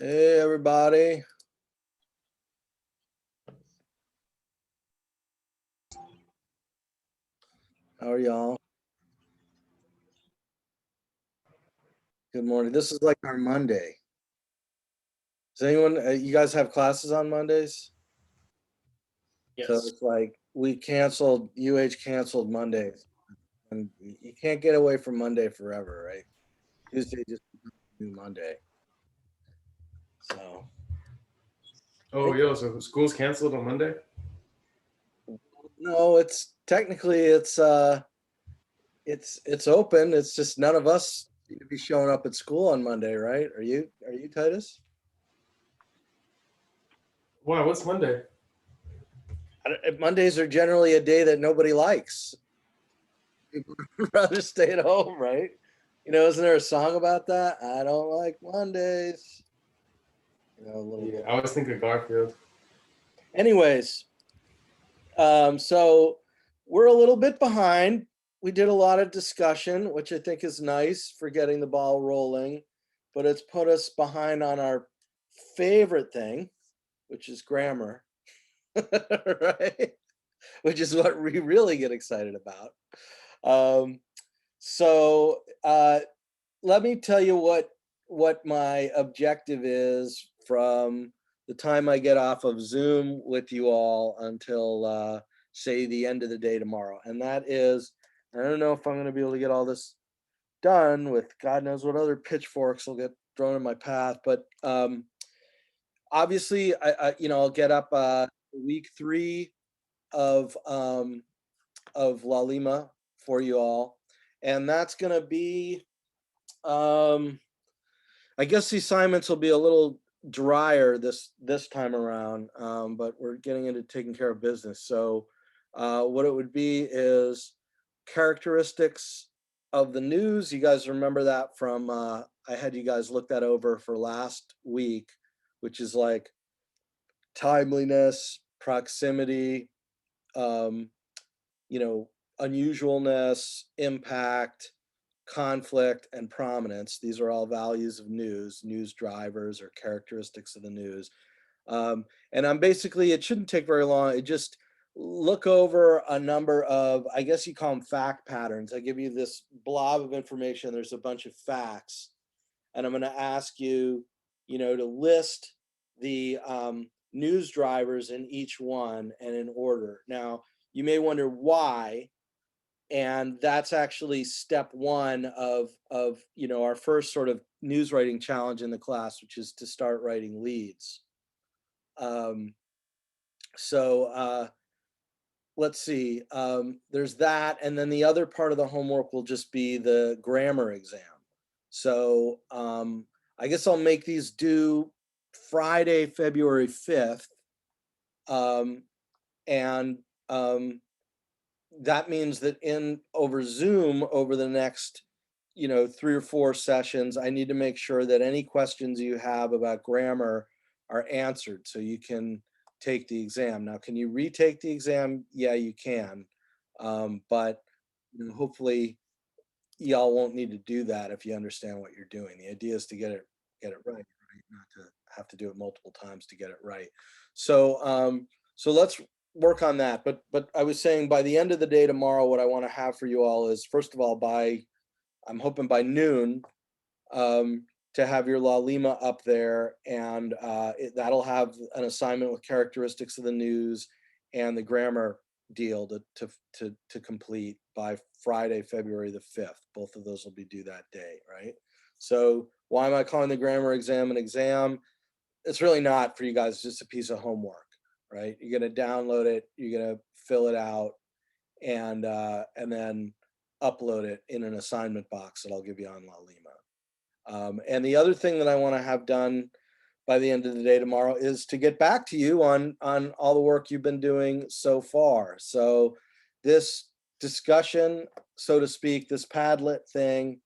Hey, everybody. How are y'all? Good morning. This is like our Monday. Does anyone, you guys have classes on Mondays? So Yes. it's like UH canceled Mondays. And you can't get away from Monday forever, right? Tuesday just becomes a new Monday. So, Oh, yo, so school's canceled on Monday? no, it's technically it's open. It's just none of us seem to be showing up at school on Monday, right? Are you Titus? Why? What's Monday? Mondays are generally a day that nobody likes. People would rather stay at home, right? Isn't there a song about that? I don't like Mondays. A little Yeah, bit. I was thinking Garfield. Anyways, so we're a little bit behind. We did a lot of discussion, which I think is nice for getting the ball rolling, but it's put us behind on our favorite thing, which is grammar, right? Which is what we really get excited about. Um, so let me tell you what my objective is from the time I get off of Zoom with you all until say the end of the day tomorrow. And that is, I don't know if I'm going to be able to get all this done with God knows what other pitchforks will get thrown in my path, but obviously I'll get up week 3 of La Lima for you all, and that's going to be I guess the assignments will be a little drier this time around, but we're getting into taking care of business. So what it would be is characteristics of the news. You guys remember that from I had you guys look that over for last week, which is like timeliness, proximity, um, unusualness, impact, conflict, and prominence. These are all values of news drivers or characteristics of the news. And I'm basically, it shouldn't take very long. It just look over a number of, I guess you call them fact patterns. I give you this blob of information. There's a bunch of facts. And I'm going to ask you, to list the news drivers in each one and in order. Now, you may wonder why, and that's actually step one of our first sort of news writing challenge in the class, which is to start writing leads. So let's see, there's that, and then the other part of the homework will just be the grammar exam. So I guess I'll make these due Friday, February 5th, and that means that over Zoom over the next 3 or 4 sessions, I need to make sure that any questions you have about grammar are answered so you can take the exam. Now, can you retake the exam? Yeah, you can, but hopefully y'all won't need to do that if you understand what you're doing. The idea is to get it right, not to have to do it multiple times to get it right. So let's work on that. But I was saying, by the end of the day tomorrow, what I want to have for you all is, first of all, I'm hoping by noon, to have your La Lima up there, and that'll have an assignment with characteristics of the news and the grammar deal to complete by Friday, February the 5th. Both of those will be due that day, right? So why am I calling the grammar exam an exam? It's really not for you guys, it's just a piece of homework, right? You're going to download it, you're going to fill it out, and then upload it in an assignment box that I'll give you on La Lima. And the other thing that I want to have done by the end of the day tomorrow is to get back to you on all the work you've been doing so far. So this discussion, so to speak, this Padlet thing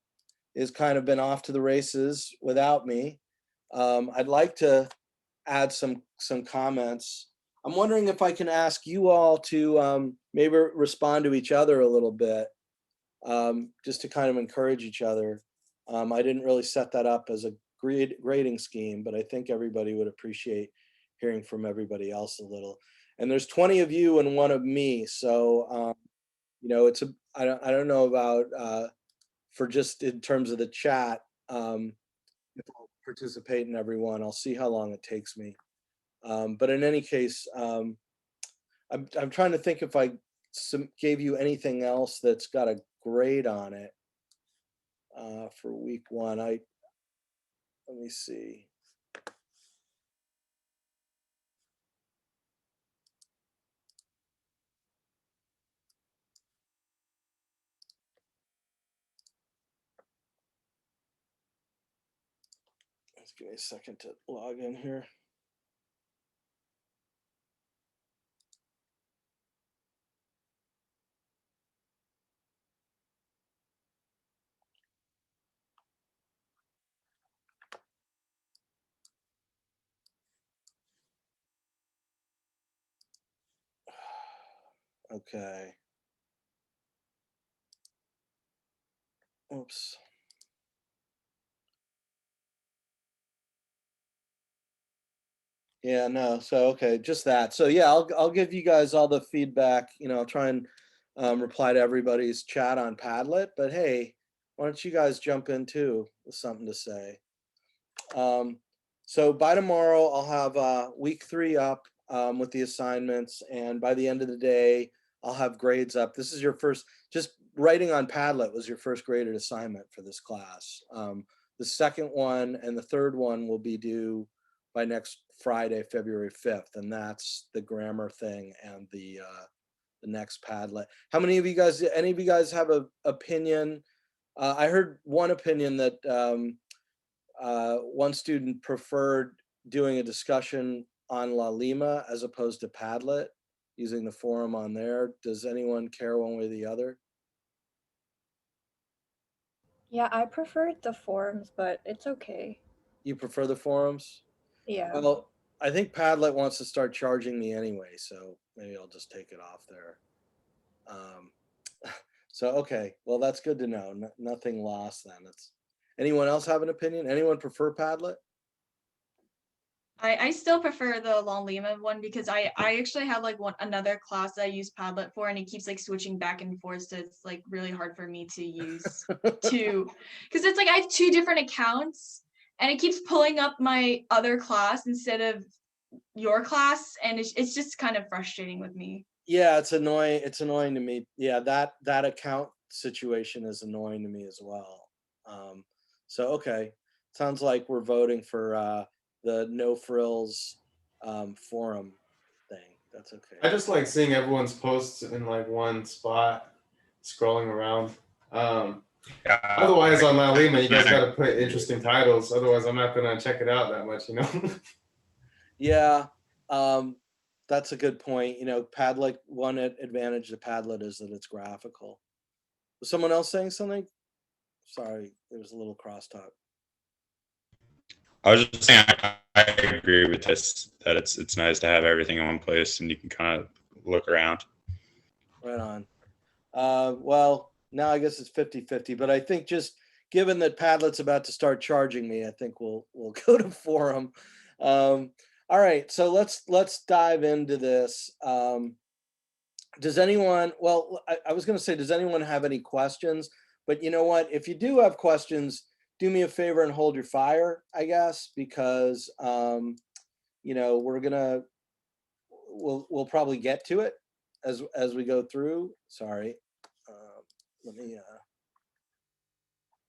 is kind of been off to the races without me. I'd like to add some comments. I'm wondering if I can ask you all to maybe respond to each other a little bit, just to kind of encourage each other. I didn't really set that up as a grading scheme, but I think everybody would appreciate hearing from everybody else a little. And there's 20 of you and 1 of me, so you know, I don't know about for just in terms of the chat, if I'll participate in everyone. I'll see how long it takes me. But in any case, I'm trying to think if I gave you anything else that's got a grade on it for week 1. Let me see. Just give me a second to log in here. Okay. Oops. Yeah, no. So okay, just that. So yeah, I'll give you guys all the feedback. You know, I'll try and reply to everybody's chat on Padlet. But hey, why don't you guys jump in too with something to say? So by tomorrow, I'll have week 3 up with the assignments, and by the end of the day, I'll have grades up. This is your first, just writing on Padlet was your first graded assignment for this class. The second one and the third one will be due by next Friday, February 5th, and that's the grammar thing and the next Padlet. How many of you guys, any of you guys have a opinion? I heard one opinion that one student preferred doing a discussion on La Lima as opposed to Padlet, using the forum on there. Does anyone care one way or the other? Yeah, I preferred the forums, but it's okay. You prefer the forums? Yeah. Well, I think Padlet wants to start charging me anyway, so maybe I'll just take it off there. So, okay, well, that's good to know. Nothing lost then. Anyone else have an opinion? Anyone prefer Padlet? I still prefer the Long Lima one because I actually have like another class that I use Padlet for, and it keeps like switching back and forth, so it's like really hard for me to use two, because it's like I have 2 different accounts and it keeps pulling up my other class instead of your class, and it's just kind of frustrating with me. Yeah, it's annoying. It's annoying to me. Yeah, that account situation is annoying to me as well. So okay, sounds like we're voting for the no frills forum thing. That's okay. I just like seeing everyone's posts in like one spot, scrolling around. Yeah. Otherwise, on La Lima, you guys got to put interesting titles. Otherwise, I'm not gonna check it out that much, you know. Yeah, that's a good point. You know, Padlet, one advantage to Padlet is that it's graphical. Was someone else saying something? Sorry, there was a little crosstalk. I was just saying I agree with this, that it's nice to have everything in one place and you can kind of look around. Right on. Well, now I guess it's 50-50, but I think just given that Padlet's about to start charging me, I think we'll go to forum. All right, so let's dive into this. Does anyone, well, I was going to say, does anyone have any questions? But you know what? If you do have questions, do me a favor and hold your fire, I guess, because you know, we'll probably get to it as we go through. Sorry, let me.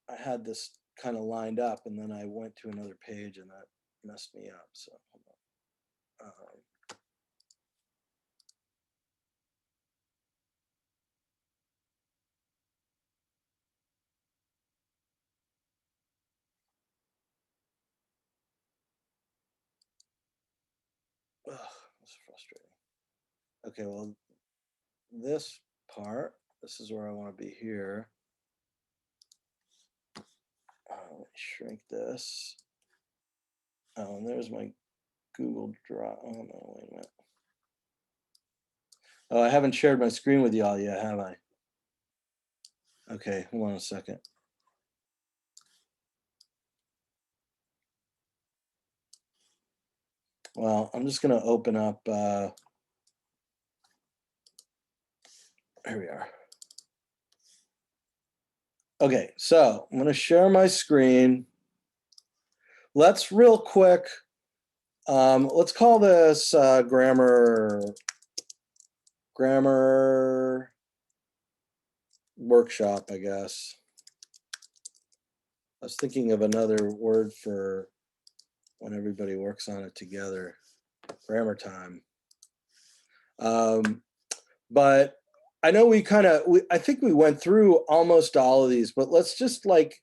I had this kind of lined up, and then I went to another page, and that messed me up. So hold on. That's frustrating. Okay, well, this part, this is where I want to be here. Let me shrink this. Oh, and there's my Google Drive. Oh no, wait a minute. Oh, I haven't shared my screen with y'all yet, have I? Okay, hold on a second. Well, I'm just gonna open up, here we are. Okay, so I'm gonna share my screen. Let's real quick, let's call this grammar workshop, I guess. I was thinking of another word for when everybody works on it together, grammar time. But I know I think we went through almost all of these, but let's just like,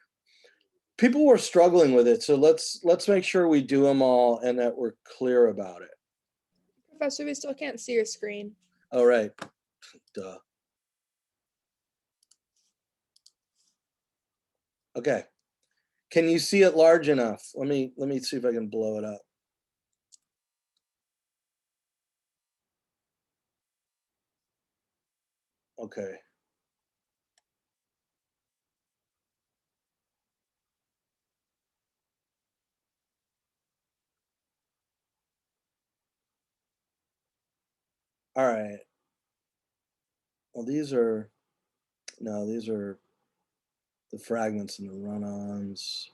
people were struggling with it. So let's make sure we do them all and that we're clear about it. Professor, we still can't see your screen. All right, duh. Okay. Can you see it large enough? Let me see if I can blow it up. Okay. All right. Well, these are the fragments and the run-ons.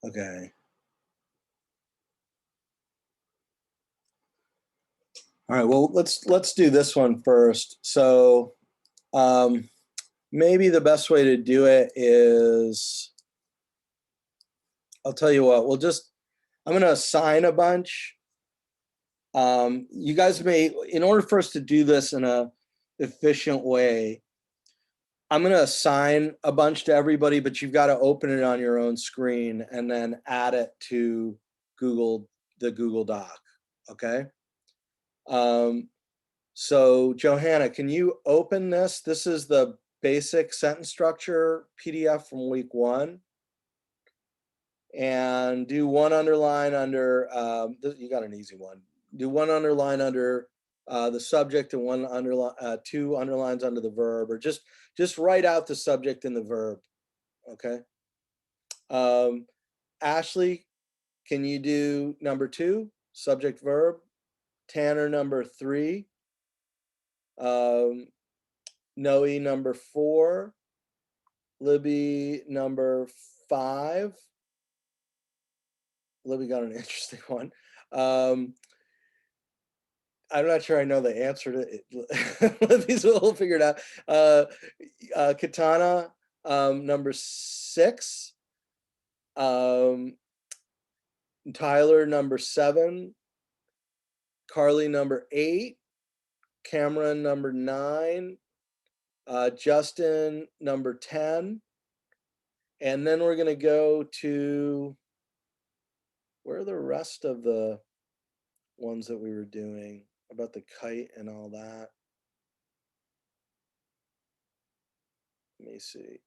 Okay. All right, well, let's do this one first. So maybe the best way to do it is, I'll tell you what, I'm gonna assign a bunch. You guys may, in order for us to do this in a efficient way, I'm gonna assign a bunch to everybody, but you've got to open it on your own screen and then add it to the Google Doc, okay? So Johanna, can you open this? This is the basic sentence structure PDF from week 1. And do one underline under, you got an easy one. Do one underline under the subject and one underline, 2 underlines under the verb, or just write out the subject and the verb, okay? Ashley, can you do number 2, subject verb? Tanner, number 3. Noe, number 4. Libby, number 5. Libby got an interesting one. I'm not sure I know the answer to it. Libby's a little figured out. Katana, number 6. Tyler, number 7. Carly, number 8. Cameron, number 9. Justin, number 10. And then we're gonna go to, where are the rest of the ones that we were doing about the kite and all that? Let me see.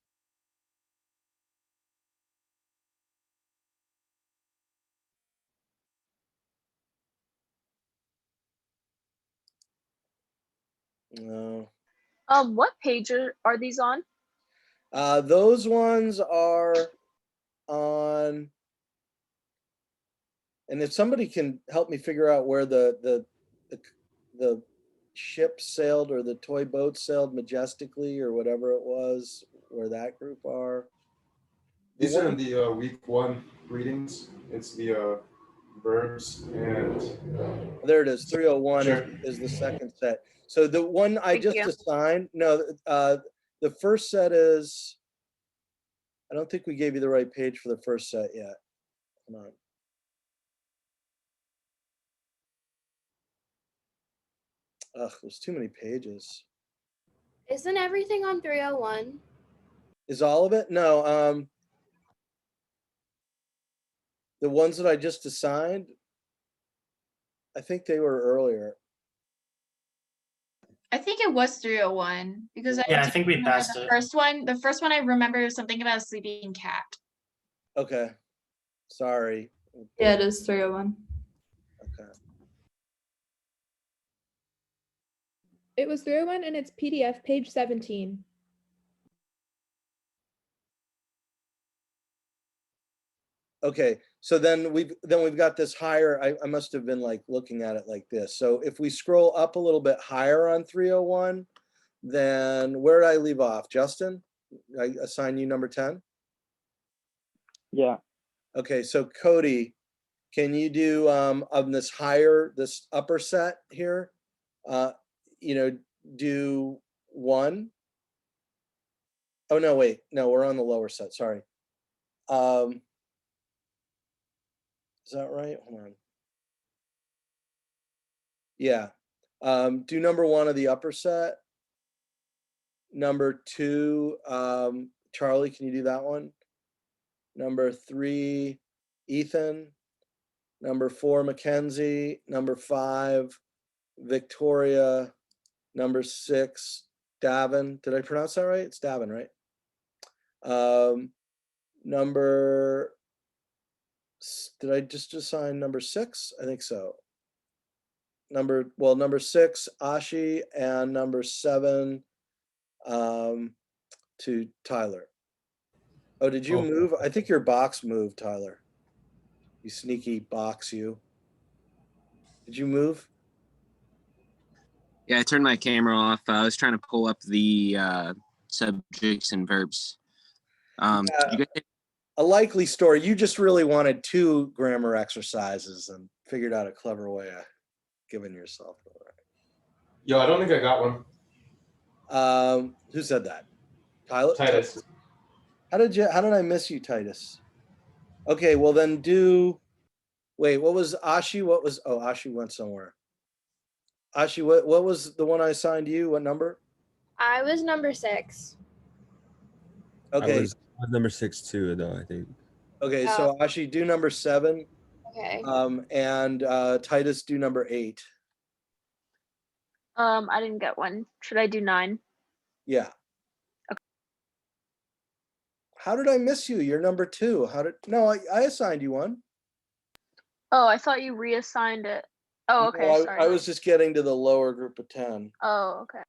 No. What page are these on? Those ones are on, and if somebody can help me figure out where the ship sailed, or the toy boat sailed majestically, or whatever it was, where that group are. These are in the week 1 readings. It's the verbs and. There it is. 301 Sure. is the second set. So the one I Thank just you. assigned, no, the first set is, I don't think we gave you the right page for the first set yet. Hold on. Ugh, there's too many pages. Isn't everything on 301? Is all of it? No, the ones that I just assigned, I think they were earlier. I think it was 301 because I Yeah, I do think we remember passed the it. first one. The first one I remember was something about a sleeping cat. Okay, sorry. Yeah, it is 301. Okay. It was 301 and it's PDF, page 17. Okay, so then we've got this higher, I must have been like looking at it like this. So if we scroll up a little bit higher on 301, then where did I leave off? Justin? I assign you number 10? Yeah. Okay, so Cody, can you do on this higher, this upper set here, you know, do 1? Oh, no, wait, no, we're on the lower set, sorry. Is that right? Hold on. Yeah. Do number 1 of the upper set. Number 2, Charlie, can you do that one? Number 3, Ethan. Number 4, Mackenzie. Number 5, Victoria. Number 6, Davin. Did I pronounce that right? It's Davin, right? Did I just assign number 6? I think so. Number 6, Ashi, and number 7 to Tyler. Oh, did you move? I think your box moved, Tyler. You sneaky box, you. Did you move? Yeah, I turned my camera off. I was trying to pull up the subjects and verbs. Yeah, You guys, a likely story. You just really wanted 2 grammar exercises and figured out a clever way of giving yourself. Yo, I don't think I got one. Who said that? Tyler? Titus. How did I miss you, Titus? Okay, well then wait, what was Ashi? Ashi went somewhere. Ashi, what was the one I assigned you? What number? I was number 6. Okay. I was number 6 too, though, I think. Okay, so Ashi, do number 7. Okay. And Titus, do number 8. I didn't get one. Should I do 9? Yeah. Okay. How did I miss you? You're number 2. No, I assigned you one. Oh, I thought you reassigned it. Oh, okay. No, Sorry. I was just getting to the lower group of 10. Oh, okay.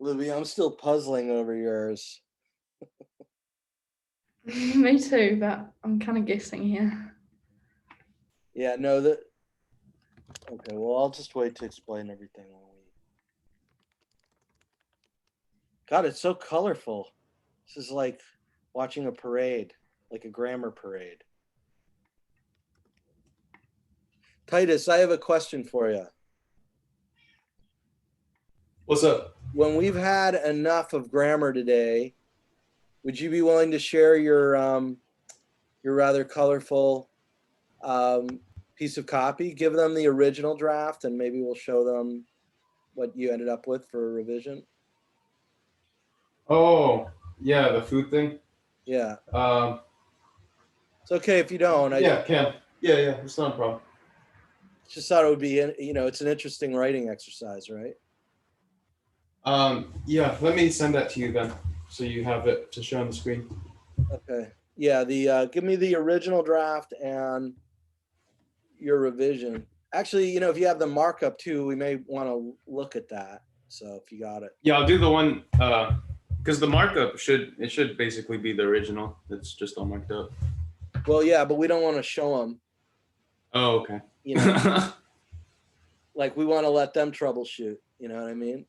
Libby, I'm still puzzling over yours. Me too, but I'm kind of guessing here. Yeah, no, okay, well, I'll just wait to explain everything when we. God, it's so colorful. This is like watching a parade, like a grammar parade. Titus, I have a question for you. What's up? When we've had enough of grammar today, would you be willing to share your rather colorful piece of copy? Give them the original draft, and maybe we'll show them what you ended up with for revision. Oh, yeah, the food thing. Yeah. It's okay if you don't. Yeah, Cam. Yeah, it's not a problem. Just thought it would be, it's an interesting writing exercise, right? Yeah, let me send that to you then, so you have it to show on the screen. Okay. Yeah, give me the original draft and your revision. Actually, if you have the markup too, we may want to look at that. So if you got it. Yeah, I'll do the one because the markup should basically be the original. It's just all marked up. Well, yeah, but we don't want to show them. Oh, okay. You know, like we want to let them troubleshoot. You know what I mean?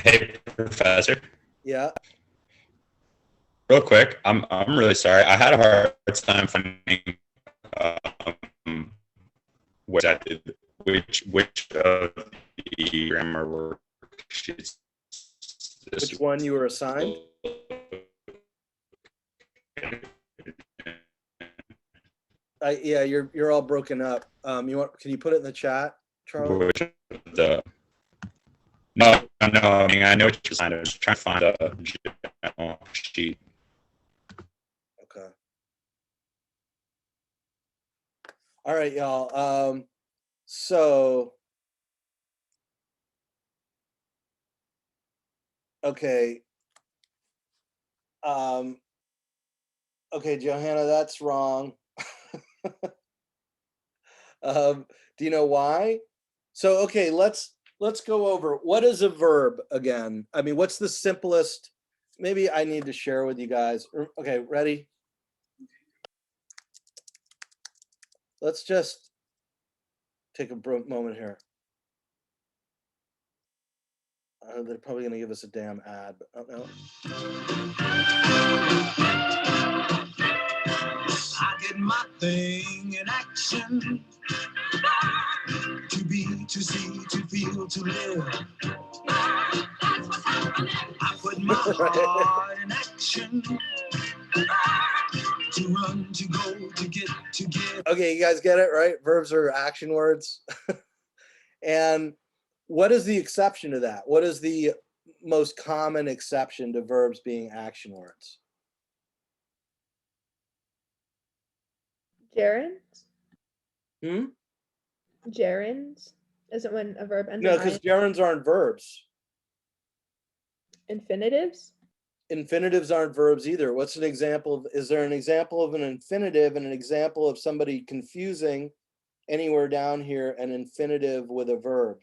Hey, Professor. Yeah. Real quick, I'm really sorry. I had a hard time finding which of the grammar worksheets. Which one you were assigned? Yeah, you're all broken up. Can you put it in the chat, Charlie? Which of the no, I mean I know what you're saying. I was trying to find a general sheet. Okay. All right, y'all. So okay. Okay, Johanna, that's wrong. Do you know why? So okay, let's go over what is a verb again. I mean, what's the simplest? Maybe I need to share with you guys. Okay, ready? Let's just take a moment here. They're probably going to give us a damn ad, but oh no. I get my thing in action. To be, to see, to feel, to live. That's what's happening. I put my heart in action. To run, to go, to get, to give. Okay, you guys get it, right? Verbs are action words. And what is the exception to that? What is the most common exception to verbs being action words? Gerunds? Hmm? Gerunds? Isn't when a verb ends No, in because ing. gerunds aren't verbs. Infinitives? Infinitives aren't verbs either. What's an example of, is there an example of an infinitive and an example of somebody confusing anywhere down here an infinitive with a verb?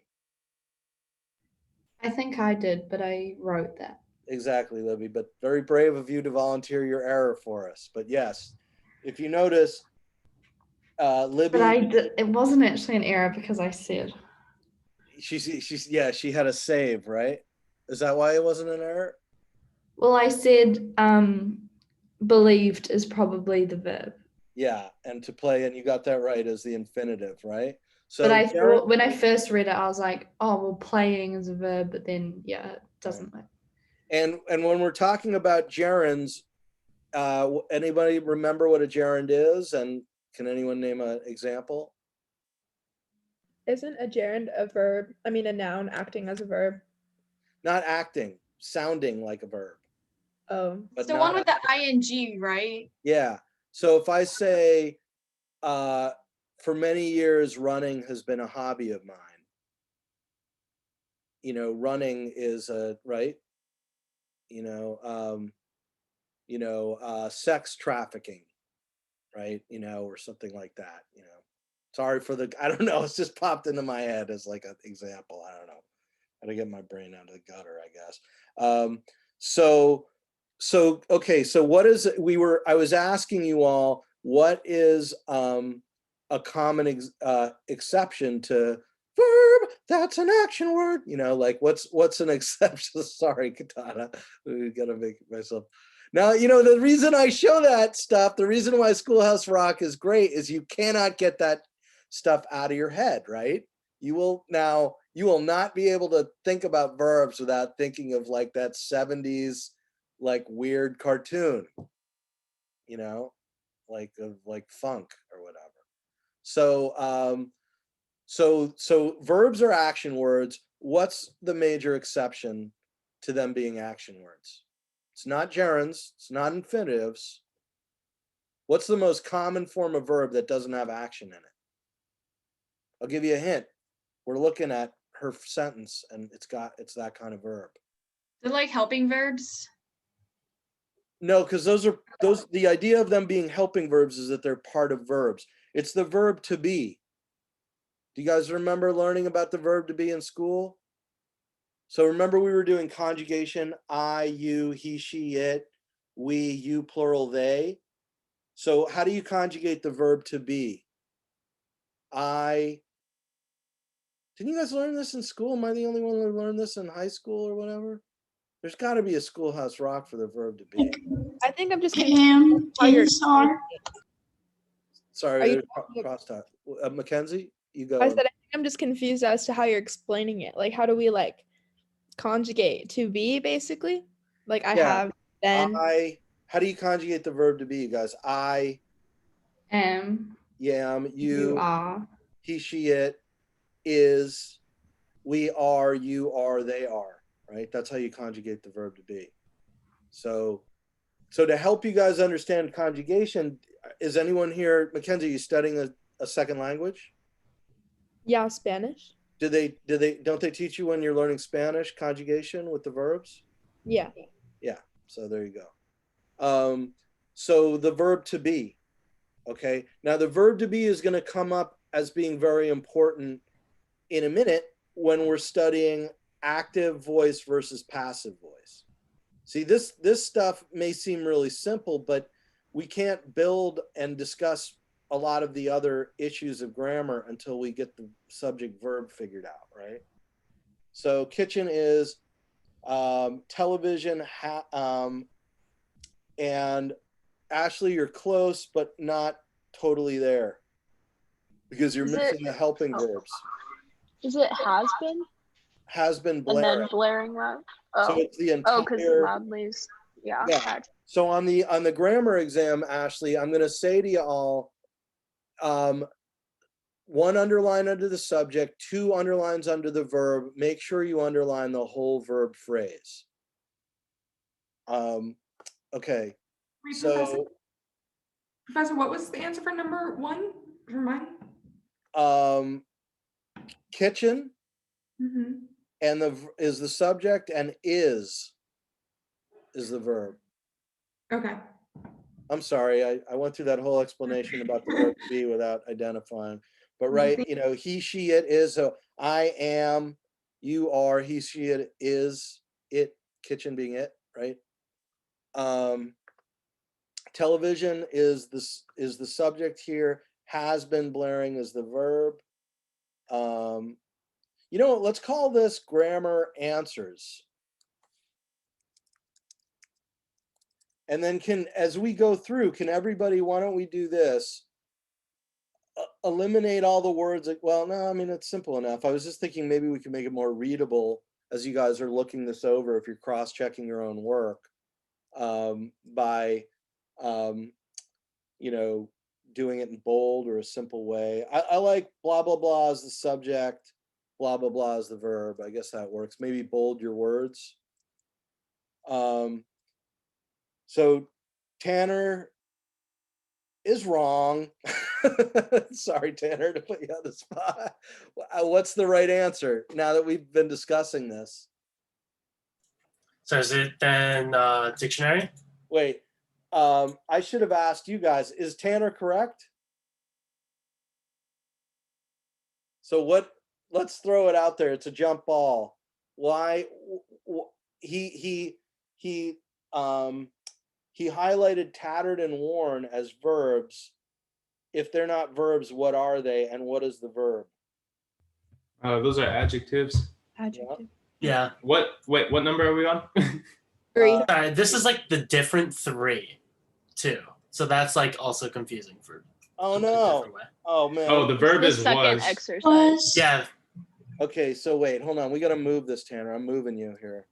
I think I did, but I wrote that. Exactly, Libby, but very brave of you to volunteer your error for us. But yes, if you notice, Libby, But it wasn't actually an error because I said. yeah, she had a save, right? Is that why it wasn't an error? Well, I said believed is probably the verb. Yeah, and to play, and you got that right as the infinitive, right? So but I thought when I first read it, I was like, oh, well, playing is a verb, but then yeah, it doesn't matter. And when we're talking about gerunds, anybody remember what a gerund is? And can anyone name an example? Isn't a gerund a verb? I mean, a noun acting as a verb. Not acting, sounding like a verb. Oh. But the one with the ing, right? Yeah. So if I say, for many years, running has been a hobby of mine. You know, running is right. Sex trafficking, right? Or something like that. Sorry for the, I don't know. It's just popped into my head as like an example. I don't know how to get my brain out of the gutter, I guess. Okay. So what is, I was asking you all, what is a common exception to verb that's an action word? Like what's an exception? Sorry, Katana, I gotta make myself. Now, the reason I show that stuff, the reason why Schoolhouse Rock is great is you cannot get that stuff out of your head, right? You will not be able to think about verbs without thinking of like that 70s like weird cartoon, like funk or whatever. So verbs are action words. What's the major exception to them being action words? It's not gerunds, it's not infinitives. What's the most common form of verb that doesn't have action in it? I'll give you a hint. We're looking at her sentence and it's that kind of verb. They're like helping verbs. No, because the idea of them being helping verbs is that they're part of verbs. It's the verb to be. Do you guys remember learning about the verb to be in school? So remember we were doing conjugation, I, you, he, she, it, we, you, plural, they. So how do you conjugate the verb to be? Didn't you guys learn this in school? Am I the only one who learned this in high school or whatever? There's got to be a Schoolhouse Rock for the verb to be. I think I'm just Am, how you're is, are. Are Sorry, you there's crosstalk. Mackenzie, you go. I said I think I'm just confused as to how you're explaining it. Like, how do we like conjugate to be basically? Like, I Yeah. have been. How do you conjugate the verb to be, you guys? I Am, am, you are. he, she, it, is, we are, you are, they are, right? That's how you conjugate the verb to be. So to help you guys understand conjugation, is anyone here, Mackenzie, you studying a second language? Yeah, Spanish. Don't they teach you when you're learning Spanish conjugation with the verbs? Yeah. Yeah, so there you go. So the verb to be, okay? Now the verb to be is gonna come up as being very important in a minute when we're studying active voice versus passive voice. See, this stuff may seem really simple, but we can't build and discuss a lot of the other issues of grammar until we get the subject verb figured out, right? So kitchen is television, and Ashley, you're close, but not totally there because you're missing the helping verbs. Is it has been? Has been And blaring. then blaring loud. So Oh, it's the entire. because loudly is, yeah. Yeah. So on the grammar exam, Ashley, I'm going to say to you all, one underline under the subject, 2 underlines under the verb. Make sure you underline the whole verb phrase. Okay. Wait, So, Professor, what was the answer for number 1 for mine? Kitchen, Mm-hmm. and is the subject, and is the verb. Okay. I'm sorry, I went through that whole explanation about the verb to be without identifying. But right, he, she, it is. So I am, you are, he, she, it is, it, kitchen being it, right? Television is the subject here. Has been blaring is the verb. You know what? Let's call this grammar answers. And then as we go through, can everybody, why don't we do this? Eliminate all the words. Like, well, no, I mean, it's simple enough. I was just thinking maybe we can make it more readable as you guys are looking this over if you're cross-checking your own work by, doing it in bold or a simple way. I like blah, blah, blah as the subject, blah, blah, blah as the verb. I guess that works. Maybe bold your words. So Tanner is wrong. Sorry, Tanner, to put you on the spot. What's the right answer now that we've been discussing this? So is it then dictionary? Wait, I should have asked you guys, is Tanner correct? So let's throw it out there. It's a jump ball. Why he highlighted tattered and worn as verbs. If they're not verbs, what are they, and what is the verb? Those are adjectives. Adjective. Yeah. What number are we on? 3. Sorry, this is like the different 3 too. So that's like also confusing for. Oh no. Oh man. Oh, the verb is was. Exercise. Yeah. Okay, so wait, hold on. We got to move this, Tanner. I'm moving you here.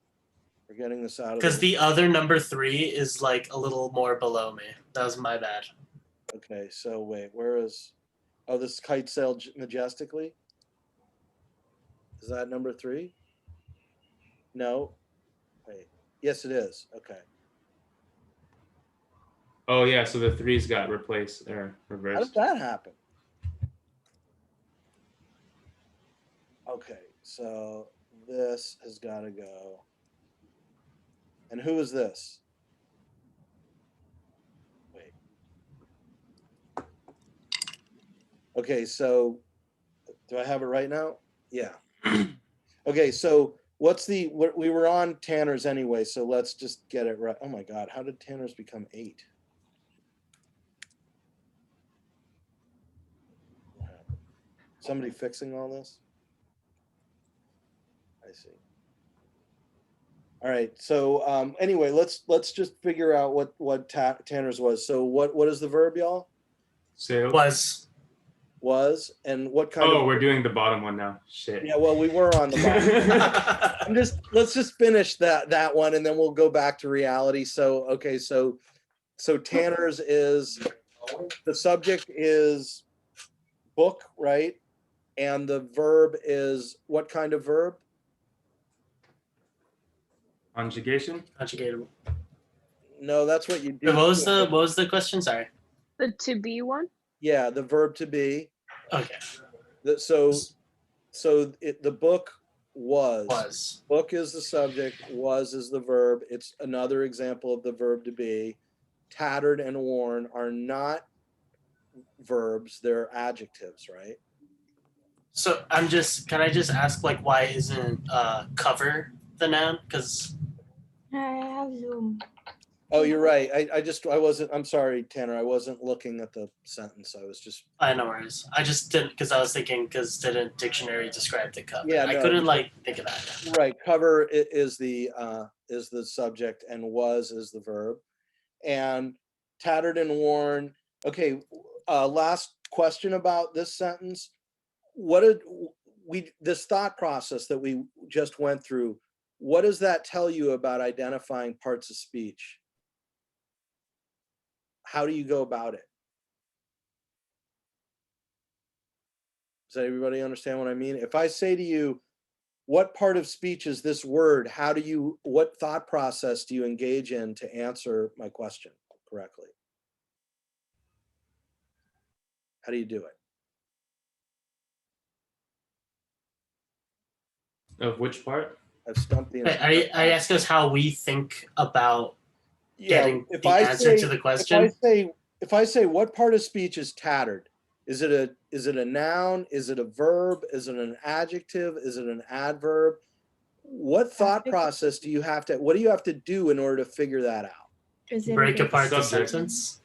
We're getting this out of Because the other number 3 is like a little more below me. That was my bad. Okay, so wait, where is? Oh, this kite sailed majestically. Is that number 3? No. Wait. Yes, it is. Okay. Oh yeah, so the 3's got replaced or How reversed. did that happen? Okay, so this has got to go. And who is this? Wait. Okay, so Do I have it right now? Yeah. Okay, so we were on Tanner's anyway, so let's just get it right. Oh my God, how did Tanner's become 8? What happened? Somebody fixing all this? I see. All right, so anyway, let's just figure out what Tanner's was. So what is the verb, y'all? Sailed. Was, and what kind of? Oh, we're doing the bottom one now. Shit. Yeah, well, we were on the bottom. Let's just finish that one, and then we'll go back to reality. So okay, so Tanner's is, the subject is book, right? And the verb is what kind of verb? Conjugation. Conjugated. No, that's what you do. Wait, what was the question? Sorry. The to be one? Yeah, the verb to be. Okay. The book was. Was. Book is the subject, was is the verb. It's another example of the verb to be. Tattered and worn are not verbs, they're adjectives, right? So can I just ask, like, why isn't cover the noun? Because I have Zoom. Oh, you're right. I'm sorry, Tanner. I wasn't looking at the sentence. I was just. no worries. I just didn't, because I was thinking, because didn't dictionary describe the cover? Yeah, I no, couldn't think of that. Right. Cover is the subject and was is the verb. And tattered and worn. Okay. Last question about this sentence. What did this thought process that we just went through, what does that tell you about identifying parts of speech? How do you go about it? Does everybody understand what I mean? If I say to you, what part of speech is this word? What thought process do you engage in to answer my question correctly? How do you do it? Of which part? I've stumped the. I asked us how we think about getting if the I answer say, to the question. If I say what part of speech is tattered, is it a noun? Is it a verb? Is it an adjective? Is it an adverb? What thought process do you have to? What do you have to do in order to figure that out? Break apart the sentence.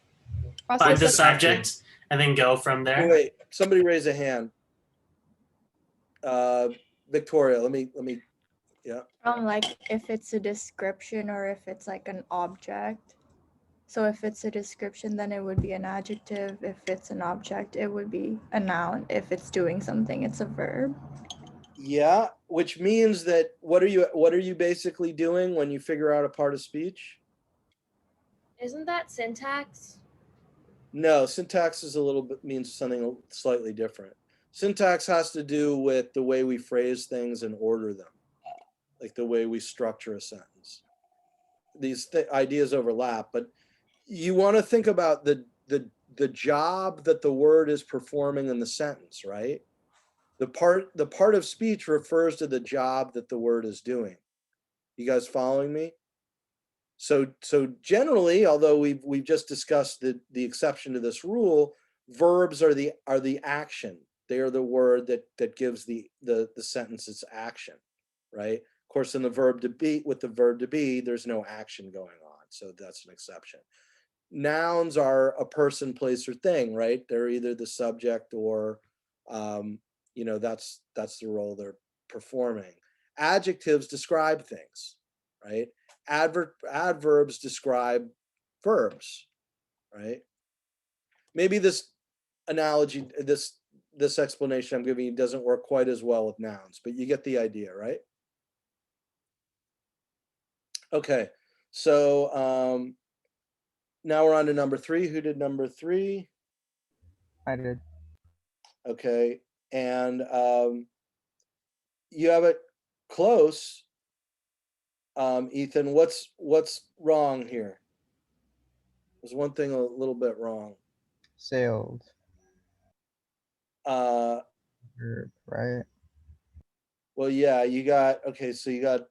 Find the subject and then go from there. Wait, somebody raise a hand. Victoria, let me. Yeah. Like if it's a description or if it's like an object. So if it's a description, then it would be an adjective. If it's an object, it would be a noun. If it's doing something, it's a verb. Yeah, which means that what are you basically doing when you figure out a part of speech? Isn't that syntax? No, syntax is means something slightly different. Syntax has to do with the way we phrase things and order them, like the way we structure a sentence. These ideas overlap, but you want to think about the job that the word is performing in the sentence, right? The part of speech refers to the job that the word is doing. You guys following me? So generally, although we've just discussed the exception to this rule, verbs are the action. They are the word that gives the sentence its action, right? Of course, in the verb to be, there's no action going on, so that's an exception. Nouns are a person, place, or thing, right? They're either the subject or that's the role they're performing. Adjectives describe things, right? Adverbs describe verbs, right? Maybe this analogy, this explanation I'm giving you doesn't work quite as well with nouns, but you get the idea, right? Okay, so now we're on to number 3. Who did number 3? I did. Okay, and you have it close. Ethan, what's wrong here? There's one thing a little bit wrong. Sailed. Verb, right? Well, yeah, so you got,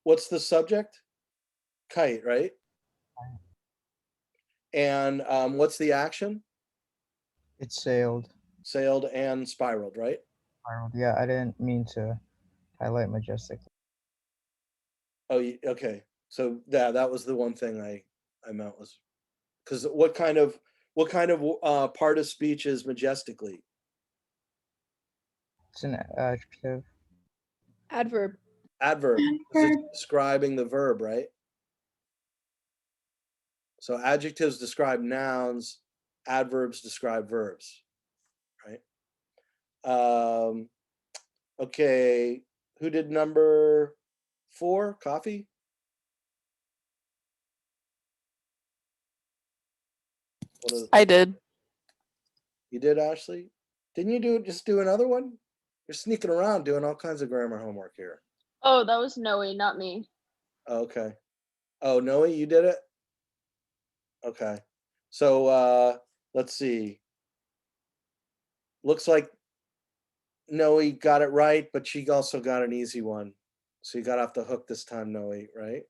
what's the subject? Kite, right? And what's the action? It sailed. sailed and spiraled, right? Spiraled. Yeah, I didn't mean to highlight majestically. Oh, okay. So that was the one thing I meant was, because what kind of part of speech is majestically? It's an adjective. Adverb. Adverb. 'Cause it's describing the verb, right? So adjectives describe nouns, adverbs describe verbs, right? Okay, who did number 4? Coffee? I did. You did, Ashley? Didn't you just do another one? You're sneaking around doing all kinds of grammar homework here. Oh, that was Noe, not me. Okay. Oh, Noe, you did it? Okay. So let's see. Looks like Noe got it right, but she also got an easy one. So you got off the hook this time, Noe, right?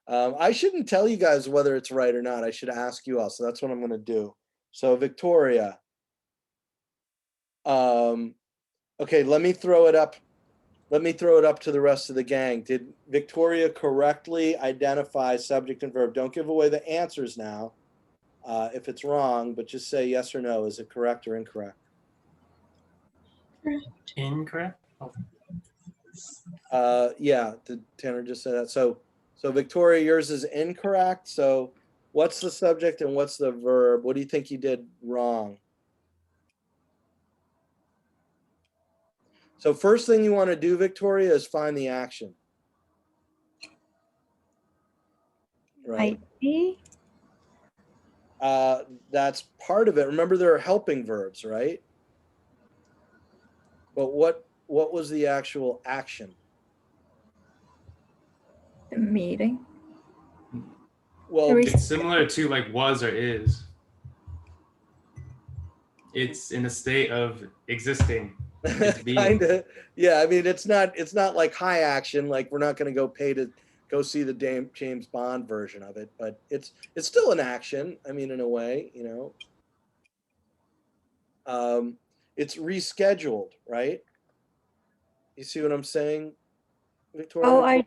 I shouldn't tell you guys whether it's right or not. I should ask you all. So that's what I'm going to do. So Victoria. Okay, let me throw it up. Let me throw it up to the rest of the gang. Did Victoria correctly identify subject and verb? Don't give away the answers now if it's wrong, but just say yes or no. Is it correct or incorrect? Incorrect. Yeah, did Tanner just say that? So Victoria, yours is incorrect. So what's the subject and what's the verb? What do you think you did wrong? So first thing you want to do, Victoria, is find the action. Right. Might be. That's part of it. Remember, there are helping verbs, right? But what was the actual action? The meeting. Well, It's similar to like was or is. It's in a state of existing. It's being. kind of. Yeah, I mean, it's not like high action. Like we're not going to go pay to go see the James Bond version of it, but it's still an action. I mean, in a way, you know. It's rescheduled, right? You see what I'm saying, Victoria? Oh,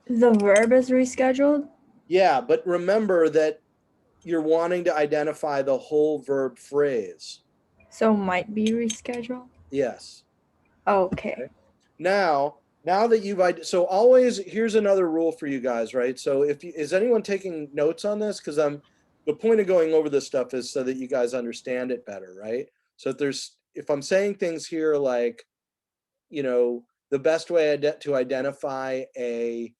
the verb is rescheduled? Yeah, but remember that you're wanting to identify the whole verb phrase. So might be rescheduled? Yes. Okay. Now that you've so always, here's another rule for you guys, right? So is anyone taking notes on this? Because the point of going over this stuff is so that you guys understand it better, right? So if I'm saying things here like, you know, the best way to identify a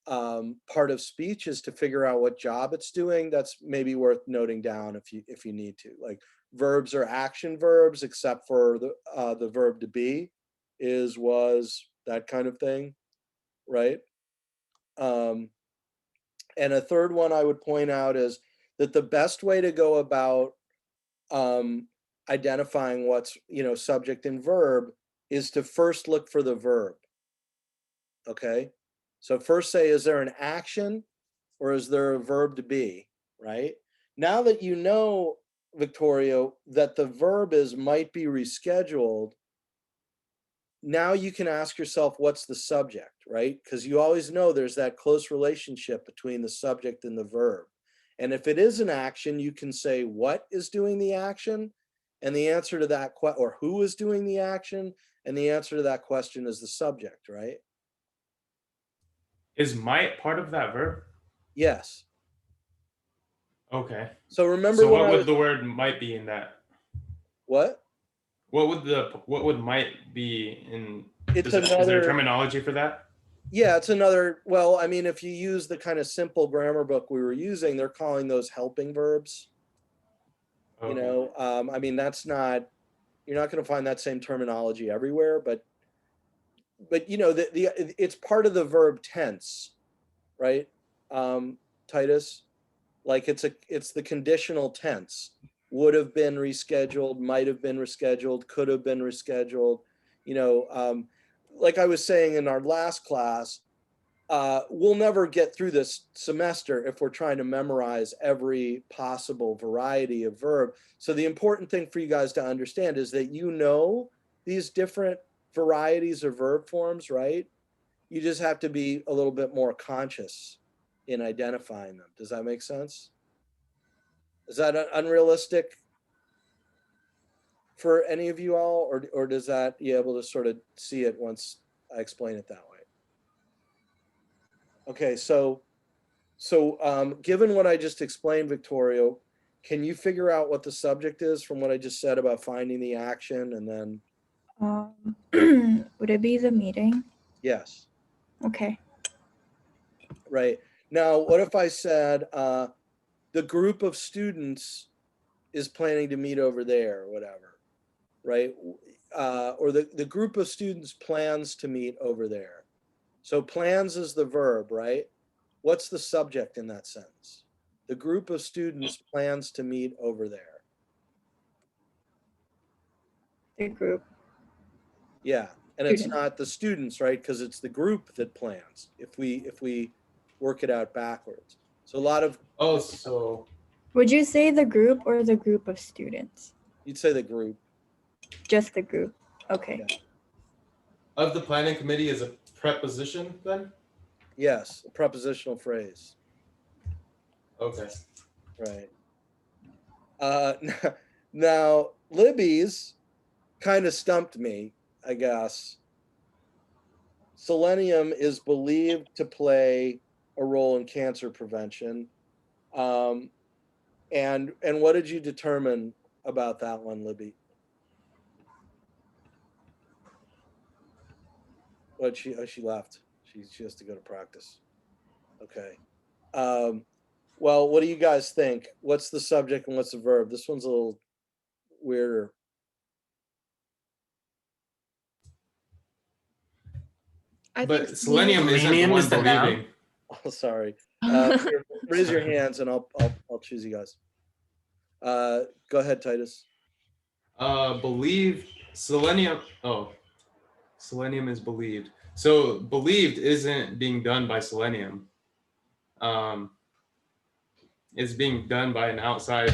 part of speech is to figure out what job it's doing. That's maybe worth noting down if you need to. Like verbs are action verbs, except for the verb to be, is, was, that kind of thing, right? And a third one I would point out is that the best way to go about identifying what's, you know, subject and verb is to first look for the verb. Okay, so first say, is there an action or is there a verb to be, right? Now that you know, Victoria, that the verb is might be rescheduled, now you can ask yourself, what's the subject, right? Because you always know there's that close relationship between the subject and the verb. And if it is an action, you can say what is doing the action, and the answer to that or who is doing the action, and the answer to that question is the subject, right? Is might part of that verb? Yes. Okay. So remember, So what would the word might be in that? What? What would might be in? It's is there another terminology for that? Yeah, it's another. Well, I mean, if you use the kind of simple grammar book we were using, they're calling those helping verbs. Okay. You know, I mean, that's not. You're not going to find that same terminology everywhere, but you know, it's part of the verb tense, right? Titus, like it's the conditional tense. Would have been rescheduled, might have been rescheduled, could have been rescheduled. You know, like I was saying in our last class, we'll never get through this semester if we're trying to memorize every possible variety of verb. So the important thing for you guys to understand is that you know these different varieties of verb forms, right? You just have to be a little bit more conscious in identifying them. Does that make sense? Is that unrealistic for any of you all, or does that you able to sort of see it once I explain it that way? Okay, so given what I just explained, Victoria, can you figure out what the subject is from what I just said about finding the action and then? Would it be the meeting? Yes. Okay. Right. Now, what if I said the group of students is planning to meet over there, or whatever, right? Or the group of students plans to meet over there. So plans is the verb, right? What's the subject in that sentence? The group of students plans to meet over there. The group. Yeah, and it's Student. not the students, right? Because it's the group that plans. If we work it out backwards, so a lot of Would you say the group or the group of students? you'd say the group. Just the group. Okay. Yeah. Of the planning committee is a preposition then? Yes, a prepositional phrase. Okay. Right. Now Libby's kind of stumped me, I guess. Selenium is believed to play a role in cancer prevention. And what did you determine about that one, Libby? What she left. She has to go to practice. Okay. Well, what do you guys think? What's the subject and what's the verb? This one's a little weirder. But selenium isn't the one believing. Oh, sorry. Here, raise your hands and I'll choose you guys. Go ahead, Titus. Believe selenium. Oh, selenium is believed. So believed isn't being done by selenium. It's being done by an outside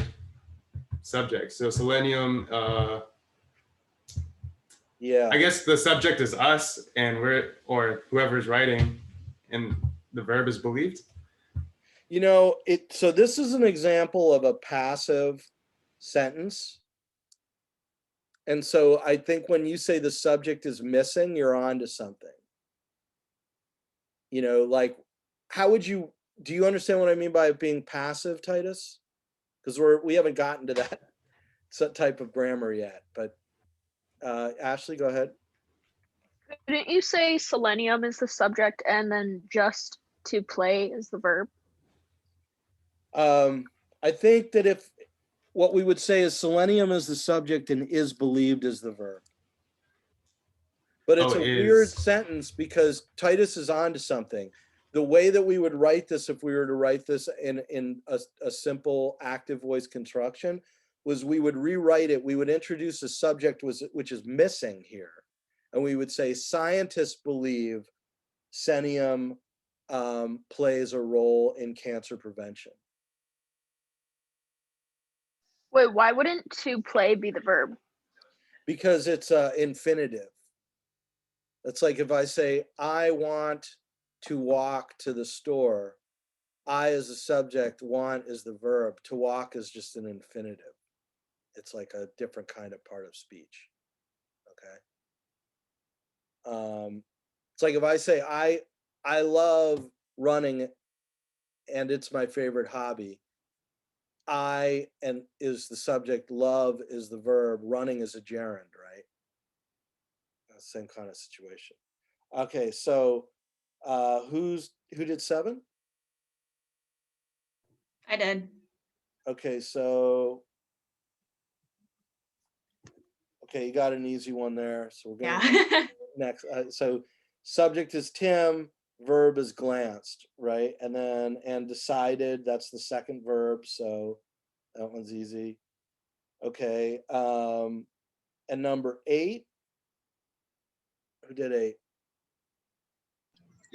subject. So selenium. Yeah. I guess the subject is us, and or whoever's writing, and the verb is believed. You know, so this is an example of a passive sentence. And so I think when you say the subject is missing, you're on to something. You know, like, do you understand what I mean by it being passive, Titus? Because we haven't gotten to that type of grammar yet. But Ashley, go ahead. Didn't you say selenium is the subject and then just to play is the verb? I think that what we would say is selenium is the subject and is believed as the verb. But it's a weird sentence because Titus is on to something. The way that we would write this, if we were to write this in a simple active voice construction, was we would rewrite it. We would introduce a subject which is missing here. And we would say scientists believe selenium plays a role in cancer prevention. Wait, why wouldn't to play be the verb? Because it's infinitive. It's like if I say, I want to walk to the store, I is the subject, want is the verb, to walk is just an infinitive. It's like a different kind of part of speech. Okay. It's like if I say, I love running and it's my favorite hobby. I is the subject, love is the verb, running is a gerund, right? Same kind of situation. Okay, so who did 7? I did. Okay, so you got an easy one there. So we're going next. So subject is Tim, verb is glanced, right? And then decided, that's the second verb, so that one's easy. Okay, and number 8. Who did 8?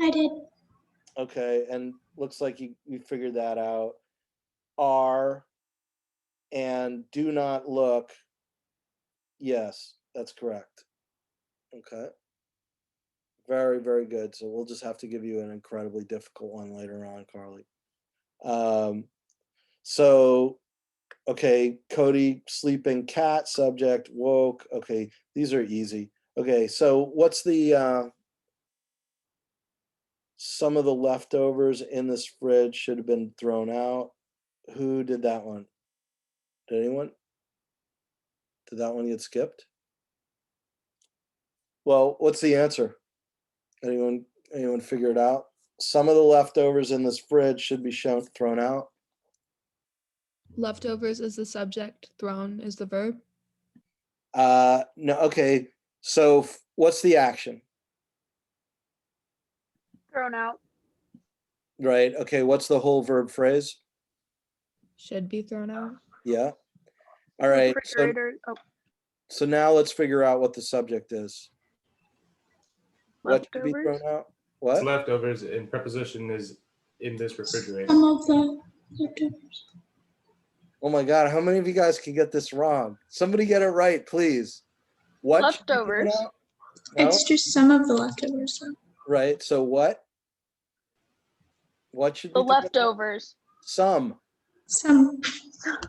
I did. Okay, and looks like you figured that out. Are and do not look. Yes, that's correct. Okay. Very, very good. So we'll just have to give you an incredibly difficult one later on, Carly. So, okay, Cody, sleeping cat, subject, woke. Okay, these are easy. Okay, so what's the some of the leftovers in this fridge should have been thrown out? Who did that one? Did anyone? Did that one get skipped? Well, what's the answer? Anyone figure it out? Some of the leftovers in this fridge should be thrown out. Leftovers is the subject, thrown is the verb. No, okay. So what's the action? Thrown out. Right. Okay, what's the whole verb phrase? Should be thrown out. Yeah. All right. Refrigerator. So now let's figure out what the subject is. What should be Leftovers. thrown out? It's What? leftovers and preposition is in this refrigerator. Some of the leftovers. Oh my God, how many of you guys can get this wrong? Somebody get it right, please. What should be thrown Leftovers. out? No? It's just some of the leftovers. Though. Right. So what? What should be The thrown out? leftovers. Some. Some.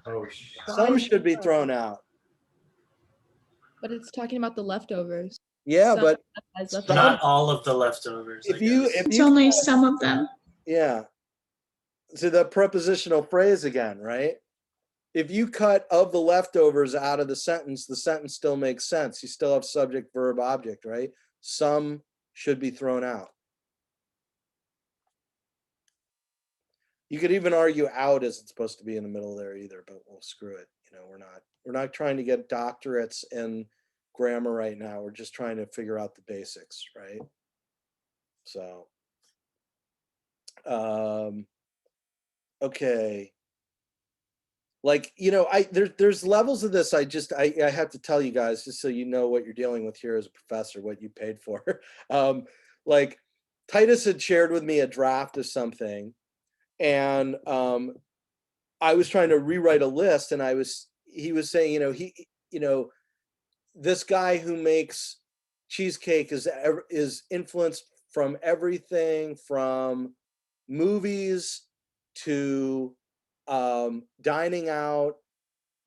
Oh, Some should be thrown out. But it's talking about the leftovers. Yeah, Some but has some- leftovers. Not all of the leftovers. I if you guess. if It's you only some of them. yeah. So the prepositional phrase again, right? If you cut of the leftovers out of the sentence still makes sense. You still have subject, verb, object, right? Some should be thrown out. You could even argue out isn't supposed to be in the middle there either, but we'll screw it. You know, we're not trying to get doctorates in grammar right now. We're just trying to figure out the basics, right? So, okay. Like, you know, there's levels of this. I have to tell you guys, just so you know what you're dealing with here as a professor, what you paid for. Like Titus had shared with me a draft of something, and I was trying to rewrite a list, and he was saying, this guy who makes cheesecake is influenced from everything from movies to dining out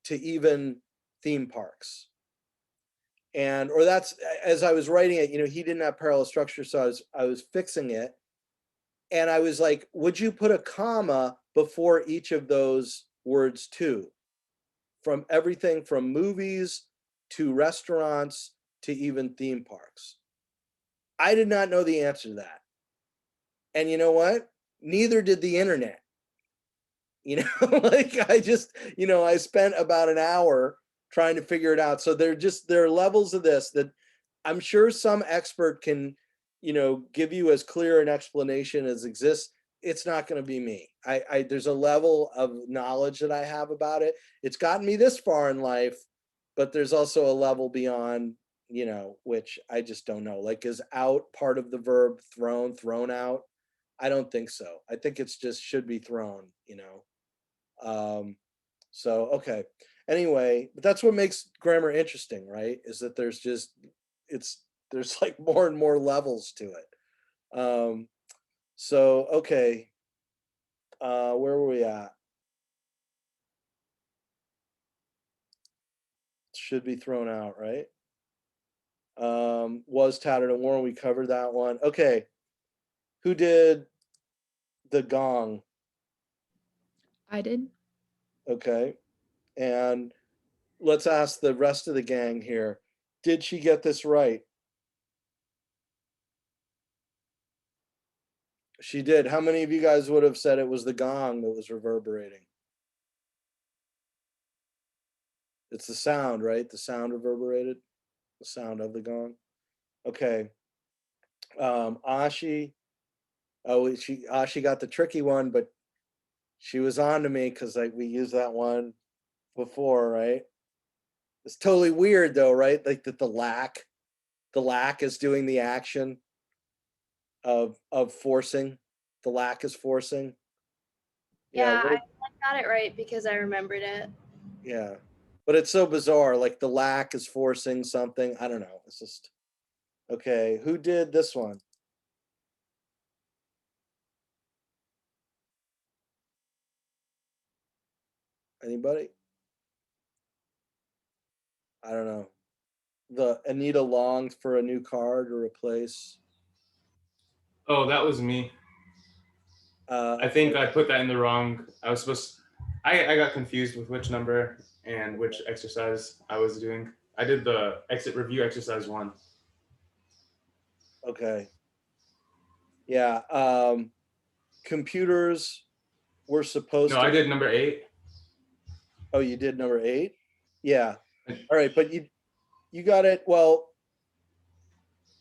to even theme parks. Or that's, as I was writing it, he didn't have parallel structure, so I was fixing it. And I was like, would you put a comma before each of those words too? From everything from movies to restaurants to even theme parks. I did not know the answer to that. And you know what? Neither did the internet. Like I spent about an hour trying to figure it out. So there are levels of this that I'm sure some expert can, give you as clear an explanation as exists. It's not going to be me. There's a level of knowledge that I have about it. It's gotten me this far in life, but there's also a level beyond, which I just don't know. Like, is out part of the verb thrown out? I don't think so. I think it's just should be thrown, So, okay. Anyway, but that's what makes grammar interesting, right? Is that there's like more and more levels to it. So, okay. Where were we at? Should be thrown out, right? Was tattered and worn. We covered that one. Okay. Who did the gong? I did. Okay. And let's ask the rest of the gang here. Did she get this right? She did. How many of you guys would have said it was the gong that was reverberating? It's the sound, right? The sound reverberated. The sound of the gong. Okay. Ashi. Ashi got the tricky one, but she was on to me because we used that one before, right? It's totally weird though, right? Like that the lack is doing the action of forcing The lack is forcing. Yeah, what- I got it right because I remembered it. yeah. But it's so bizarre. Like the lack is forcing something. I don't know. It's just okay. Who did this one? Anybody? I don't know. The Anita longed for a new car to replace. Oh, that was me. I think I put that in the wrong. I was supposed. I got confused with which number and which exercise I was doing. I did the exit review exercise 1. Okay. Yeah. Computers were supposed No, to. I did number 8. Oh, you did number 8? Yeah. All right, but you got it. Well,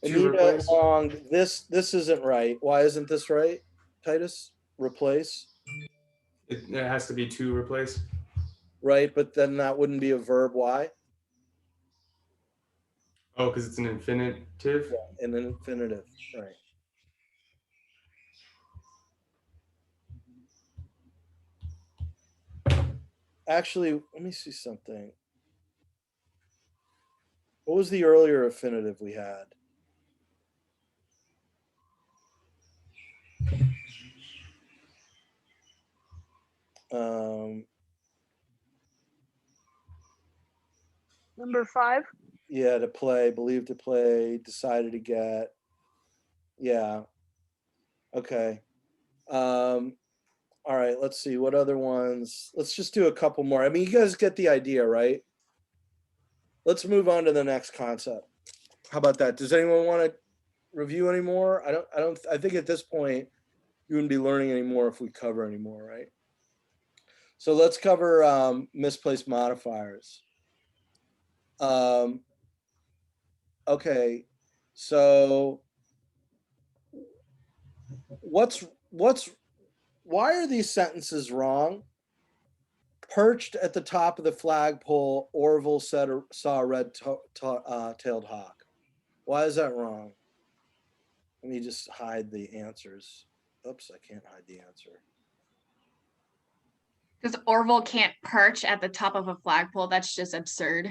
To Anita replace? longed. This isn't right. Why isn't this right, Titus? Replace. It has to be to replace. Right, but then that wouldn't be a verb. Why? Oh, because it's an infinitive. Yeah, an infinitive. Right. Actually, let me see something. What was the earlier infinitive we had? Number 5. Yeah, to play, believe to play, decided to get. Yeah. Okay. All right, let's see what other ones. Let's just do a couple more. I mean, you guys get the idea, right? Let's move on to the next concept. How about that? Does anyone want to review any more? I think at this point you wouldn't be learning anymore if we cover any more, right? So let's cover misplaced modifiers. Okay, so why are these sentences wrong? Perched at the top of the flagpole, Orville saw a red-tailed hawk. Why is that wrong? Let me just hide the answers. Oops, I can't hide the answer. Because Orville can't perch at the top of a flagpole. That's just absurd.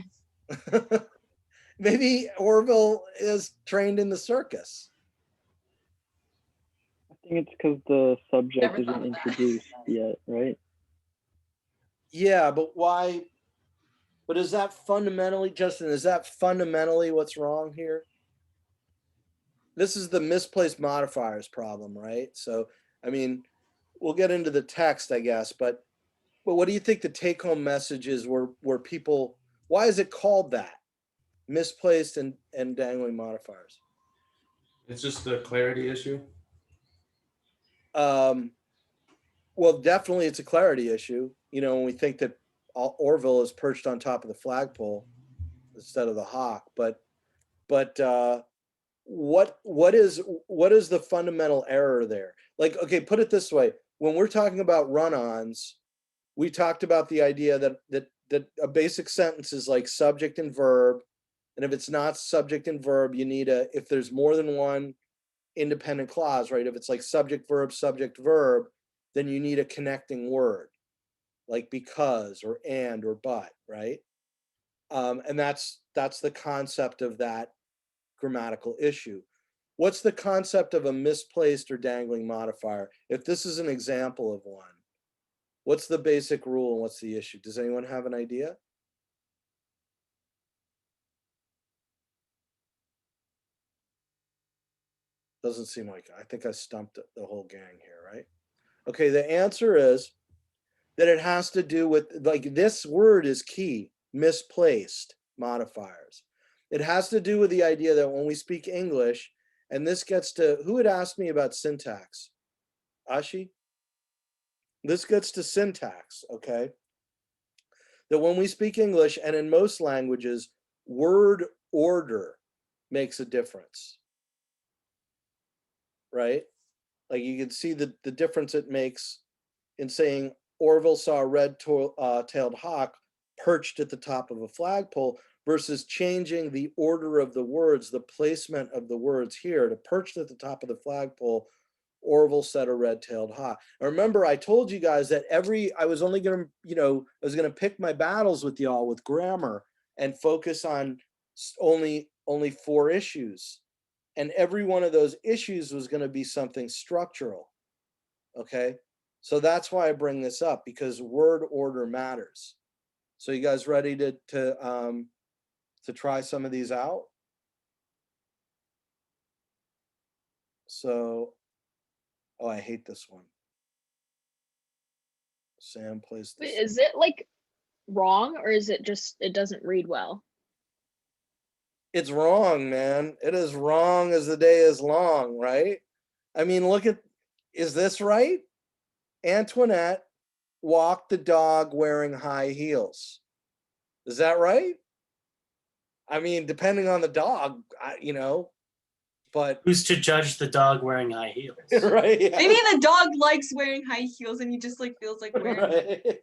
Maybe Orville is trained in the circus. I think it's because the subject Never thought isn't of that. introduced yet, right? Yeah, but why? But is that fundamentally, Justin, is that fundamentally what's wrong here? This is the misplaced modifiers problem, right? So, I mean, we'll get into the text, I guess, but what do you think the take-home message is where people, why is it called that? Misplaced and dangling modifiers. It's just a clarity issue. Well, definitely it's a clarity issue. You know, when we think that Orville is perched on top of the flagpole instead of the hawk, but what is the fundamental error there? Like, okay, put it this way: when we're talking about run-ons, we talked about the idea that a basic sentence is like subject and verb, and if it's not subject and verb, you need if there's more than one independent clause, right? If it's like subject verb, then you need a connecting word, like because or and or but, right? And that's the concept of that grammatical issue. What's the concept of a misplaced or dangling modifier? If this is an example of one, what's the basic rule and what's the issue? Does anyone have an idea? Doesn't seem like it. I think I stumped the whole gang here, right? Okay, the answer is that it has to do with, like, this word is key, misplaced modifiers. It has to do with the idea that when we speak English, and this gets to, who had asked me about syntax? Ashi? This gets to syntax, okay? That when we speak English, and in most languages, word order makes a difference, right? Like you can see the difference it makes in saying Orville saw a red-tailed hawk perched at the top of a flagpole versus changing the order of the words, the placement of the words here to perched at the top of the flagpole. Orville said a red-tailed hawk. And remember, I told you guys that I was only gonna, I was gonna pick my battles with y'all with grammar and focus on only 4 issues. And every one of those issues was gonna be something structural, okay? So that's why I bring this up, because word order matters. So you guys ready to try some of these out? So, oh, I hate this one. Sam plays this. Wait, is it like wrong, or is it just it doesn't read well? It's wrong, man. It is wrong as the day is long, right? I mean, look at, is this right? Antoinette walked the dog wearing high heels. Is that right? I mean, depending on the dog, but who's to judge the dog wearing high heels? right? Yeah. Maybe the dog likes wearing high heels and he just like feels like wearing them. Right.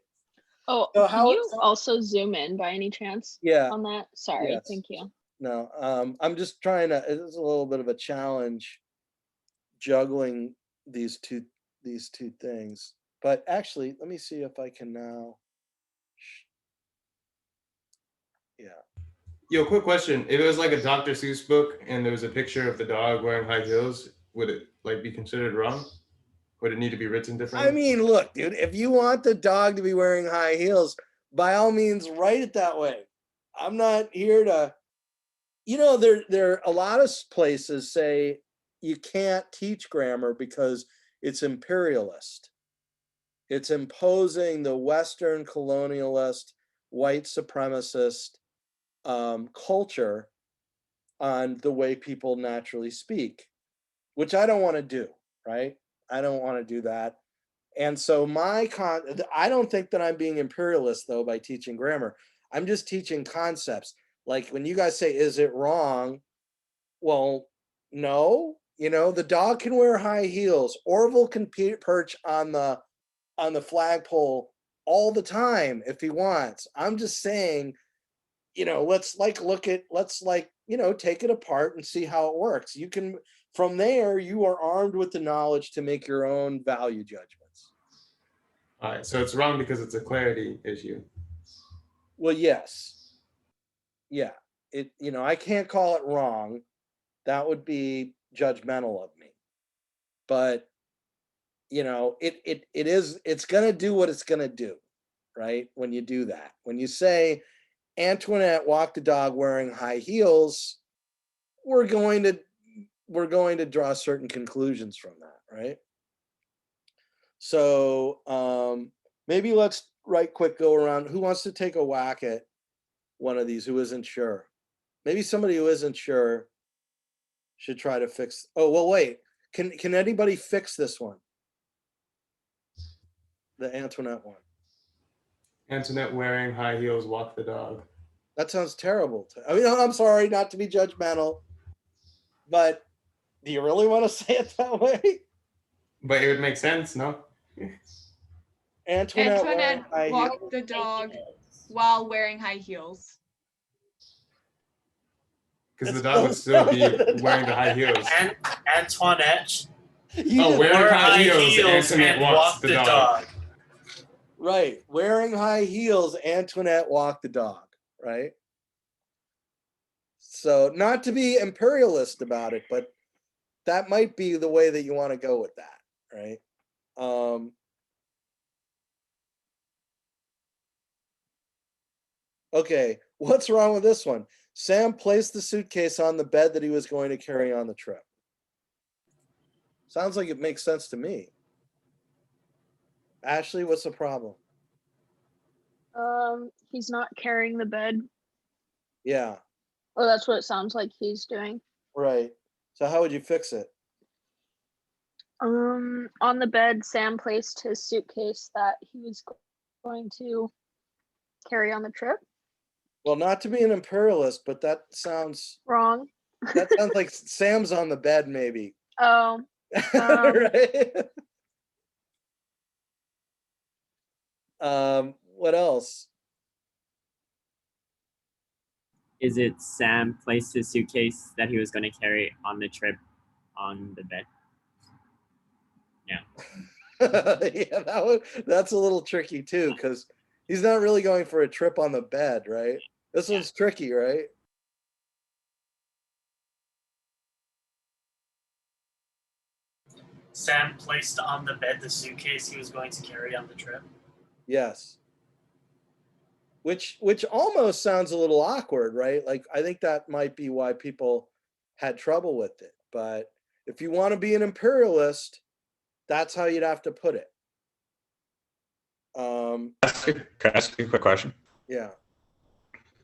Oh, So can you also zoom in by any chance? Yeah. On that? Sorry, Yes. thank you. No, I'm just trying to, it's a little bit of a challenge juggling these two things. But actually, let me see if I can now. Yeah. Yo, quick question. If it was like a Dr. Seuss book and there was a picture of the dog wearing high heels, would it like be considered wrong? Would it need to be written differently? I mean, look, dude, if you want the dog to be wearing high heels, by all means, write it that way. I'm not here to, there a lot of places say you can't teach grammar because it's imperialist. It's imposing the Western colonialist, white supremacist culture on the way people naturally speak, which I don't want to do, right? I don't want to do that. And so I don't think that I'm being imperialist though by teaching grammar. I'm just teaching concepts. Like when you guys say, is it wrong? Well, no, the dog can wear high heels. Orville can perch on the flagpole all the time if he wants. I'm just saying, let's take it apart and see how it works. You can, from there, you are armed with the knowledge to make your own value judgments. All right, so it's wrong because it's a clarity issue. Well, yes. Yeah. I can't call it wrong. That would be judgmental of me. But, it's going to do what it's going to do, right? When you do that, when you say Antoinette walked the dog wearing high heels, we're going to draw certain conclusions from that, right? So maybe let's right quick go around. Who wants to take a whack at one of these who isn't sure? Maybe somebody who isn't sure should try to fix. Oh, well, wait. Can anybody fix this one? The Antoinette one. Antoinette wearing high heels walk the dog. That sounds terrible. I mean, I'm sorry not to be judgmental, but do you really want to say it that way? But it would make sense, no? Antoinette walked the dog while wearing high heels. Because the dog would still be wearing the high heels. And Antoinette wearing high heels, Antoinette and walks walked the dog. Right. Wearing high heels, Antoinette walked the dog, right? So not to be imperialist about it, but that might be the way that you want to go with that, right? Okay, what's wrong with this one? Sam placed the suitcase on the bed that he was going to carry on the trip. Sounds like it makes sense to me. Ashley, what's the problem? He's not carrying the bed. Yeah. Oh, that's what it sounds like he's doing. Right. So how would you fix it? On the bed, Sam placed his suitcase that he was going to carry on the trip. Well, not to be an imperialist, but that sounds wrong. That sounds like Sam's on the bed, maybe. Oh. Right? What else? Is it Sam placed his suitcase that he was going to carry on the trip on the bed? Yeah, that's a little tricky too, because he's not really going for a trip on the bed, right? This one's tricky, right? Sam placed on the bed the suitcase he was going to carry on the trip. Yes. Which almost sounds a little awkward, right? Like, I think that might be why people had trouble with it. But if you want to be an imperialist, that's how you'd have to put it. Can I ask you a quick question? Yeah.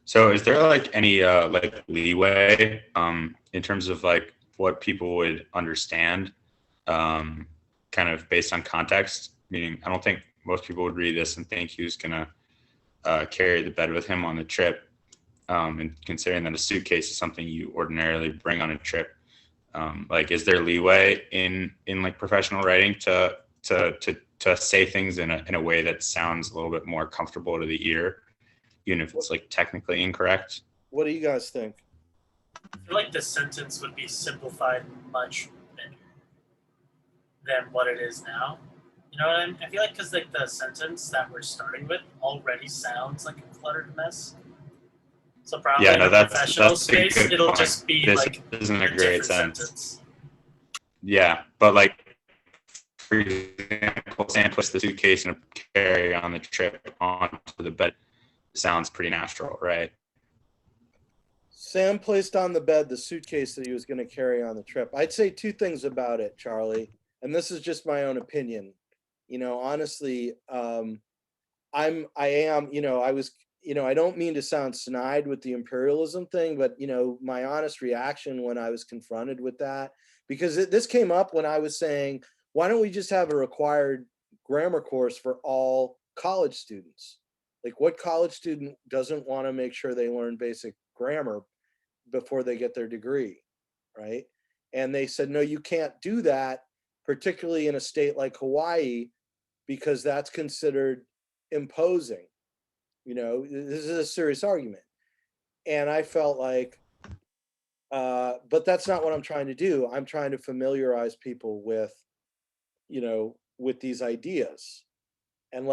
So is there like any like leeway in terms of like what people would understand kind of based on context? Meaning, I don't think most people would read this and think he was gonna carry the bed with him on the trip. And considering that a suitcase is something you ordinarily bring on a trip, like, is there leeway in like professional writing to say things in a way that sounds a little bit more comfortable to the ear, even if it's like technically incorrect? What do you guys think? I feel like the sentence would be simplified much better than what it is now. You know what I mean? I feel like because like the sentence that we're starting with already sounds like a cluttered mess. So probably in a professional space, it'll just be like isn't a a great different sentence. sentence. Yeah, but like, for example, Sam puts the suitcase and carry on the trip onto the bed. Sounds pretty natural, right? Sam placed on the bed the suitcase that he was going to carry on the trip. I'd say two things about it, Charlie, and this is just my own opinion. You know, honestly, I don't mean to sound snide with the imperialism thing, but my honest reaction when I was confronted with that, because this came up when I was saying, why don't we just have a required grammar course for all college students? Like, what college student doesn't want to make sure they learn basic grammar before they get their degree, right? And they said, no, you can't do that, particularly in a state like Hawaii, because that's considered imposing. This is a serious argument. And I felt like, but that's not what I'm trying to do. I'm trying to familiarize people with these ideas and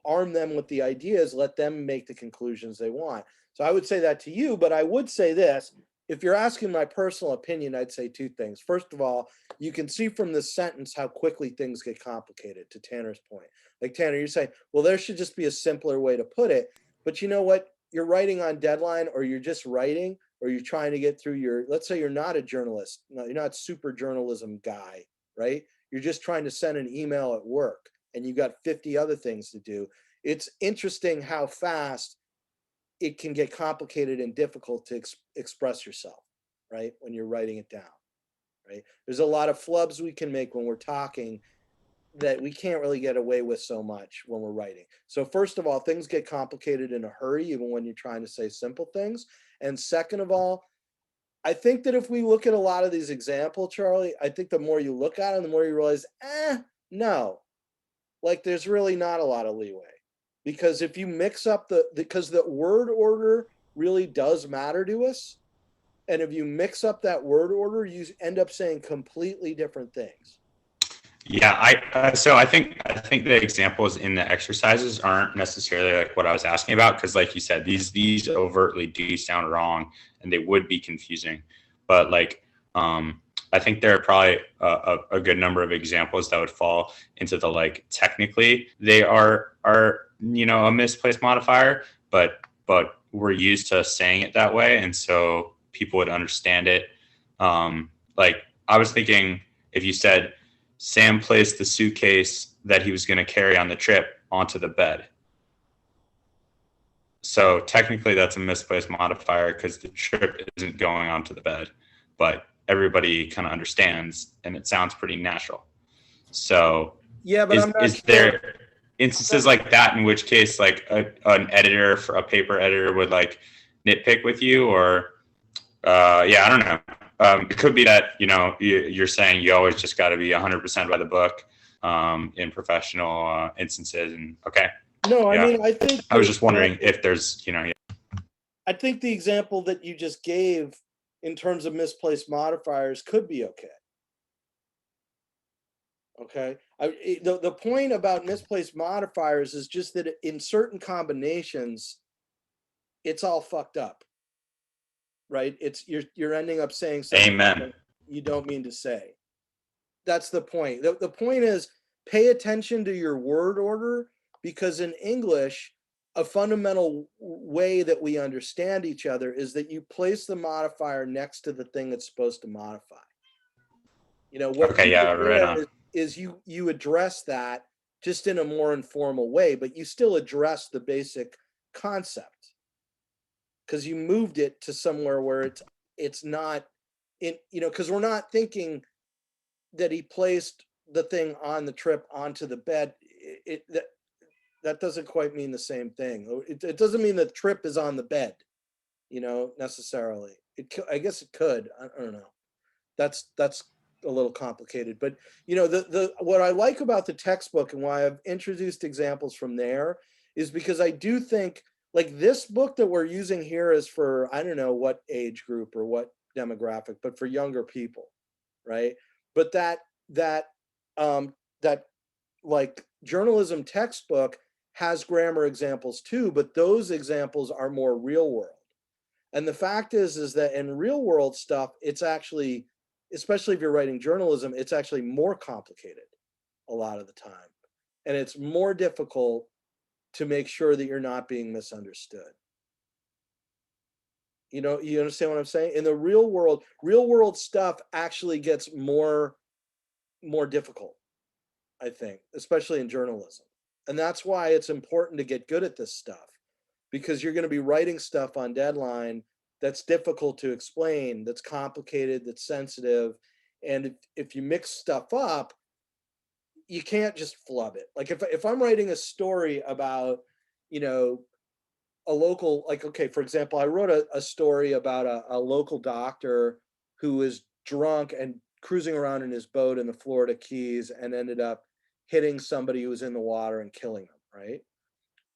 arm them with the ideas, let them make the conclusions they want. So I would say that to you, but I would say this. If you're asking my personal opinion, I'd say two things. First of all, you can see from this sentence how quickly things get complicated, to Tanner's point. Like, Tanner, you're saying, well, there should just be a simpler way to put it. But you know what? You're writing on deadline, or you're just writing, or you're trying to get through let's say you're not a journalist. No, you're not super journalism guy, right? You're just trying to send an email at work and you got 50 other things to do. It's interesting how fast it can get complicated and difficult to express yourself, right? When you're writing it down, right? There's a lot of flubs we can make when we're talking that we can't really get away with so much when we're writing. So first of all, things get complicated in a hurry, even when you're trying to say simple things. And second of all, I think that if we look at a lot of these examples, Charlie, I think the more you look at them, the more you realize, no, like there's really not a lot of leeway. Because if you mix up because the word order really does matter to us. And if you mix up that word order, you end up saying completely different things. Yeah, so I think the examples in the exercises aren't necessarily like what I was asking about, because like you said, these overtly do sound wrong and they would be confusing. But like I think there are probably a good number of examples that would fall into the like technically they are a misplaced modifier, but we're used to saying it that way, and so people would understand it. Like I was thinking, if you said Sam placed the suitcase that he was going to carry on the trip onto the bed. So technically that's a misplaced modifier because the trip isn't going onto the bed, but everybody kind of understands and it sounds pretty natural. So yeah, but is there instances like that in which case like an editor for a paper editor would like nitpick with you, or I don't know. It could be that, you're saying you always just got to be 100% by the book in professional instances. And okay. No, I mean, I think I was just wondering if there's, I think the example that you just gave in terms of misplaced modifiers could be okay. Okay. The point about misplaced modifiers is just that in certain combinations, it's all fucked up, right? You're ending up saying something Amen. that you don't mean to say. That's the point. The point is pay attention to your word order, because in English, a fundamental way that we understand each other is that you place the modifier next to the thing it's supposed to modify. You know, what Okay, you yeah, do right there on. is you address that just in a more informal way, but you still address the basic concept because you moved it to somewhere where it's not in, you know, because we're not thinking that he placed the thing on the trip onto the bed. That doesn't quite mean the same thing. It doesn't mean the trip is on the bed, you know, necessarily. I guess it could. I don't know. That's a little complicated, but you know, the what I like about the textbook and why I've introduced examples from there is because I do think like this book that we're using here is for, I don't know what age group or what demographic, but for younger people, right? But that like journalism textbook has grammar examples too, but those examples are more real world. And the fact is that in real world stuff, it's actually, especially if you're writing journalism, it's actually more complicated a lot of the time. And it's more difficult to make sure that you're not being misunderstood. You know, you understand what I'm saying? In the real world stuff actually gets more difficult, I think, especially in journalism. And that's why it's important to get good at this stuff, because you're going to be writing stuff on deadline that's difficult to explain, that's complicated, that's sensitive. And if you mix stuff up, you can't just flub it. Like if I'm writing a story about, you know, a local, like, okay, for example, I wrote a story about a local doctor who was drunk and cruising around in his boat in the Florida Keys and ended up hitting somebody who was in the water and killing them, right?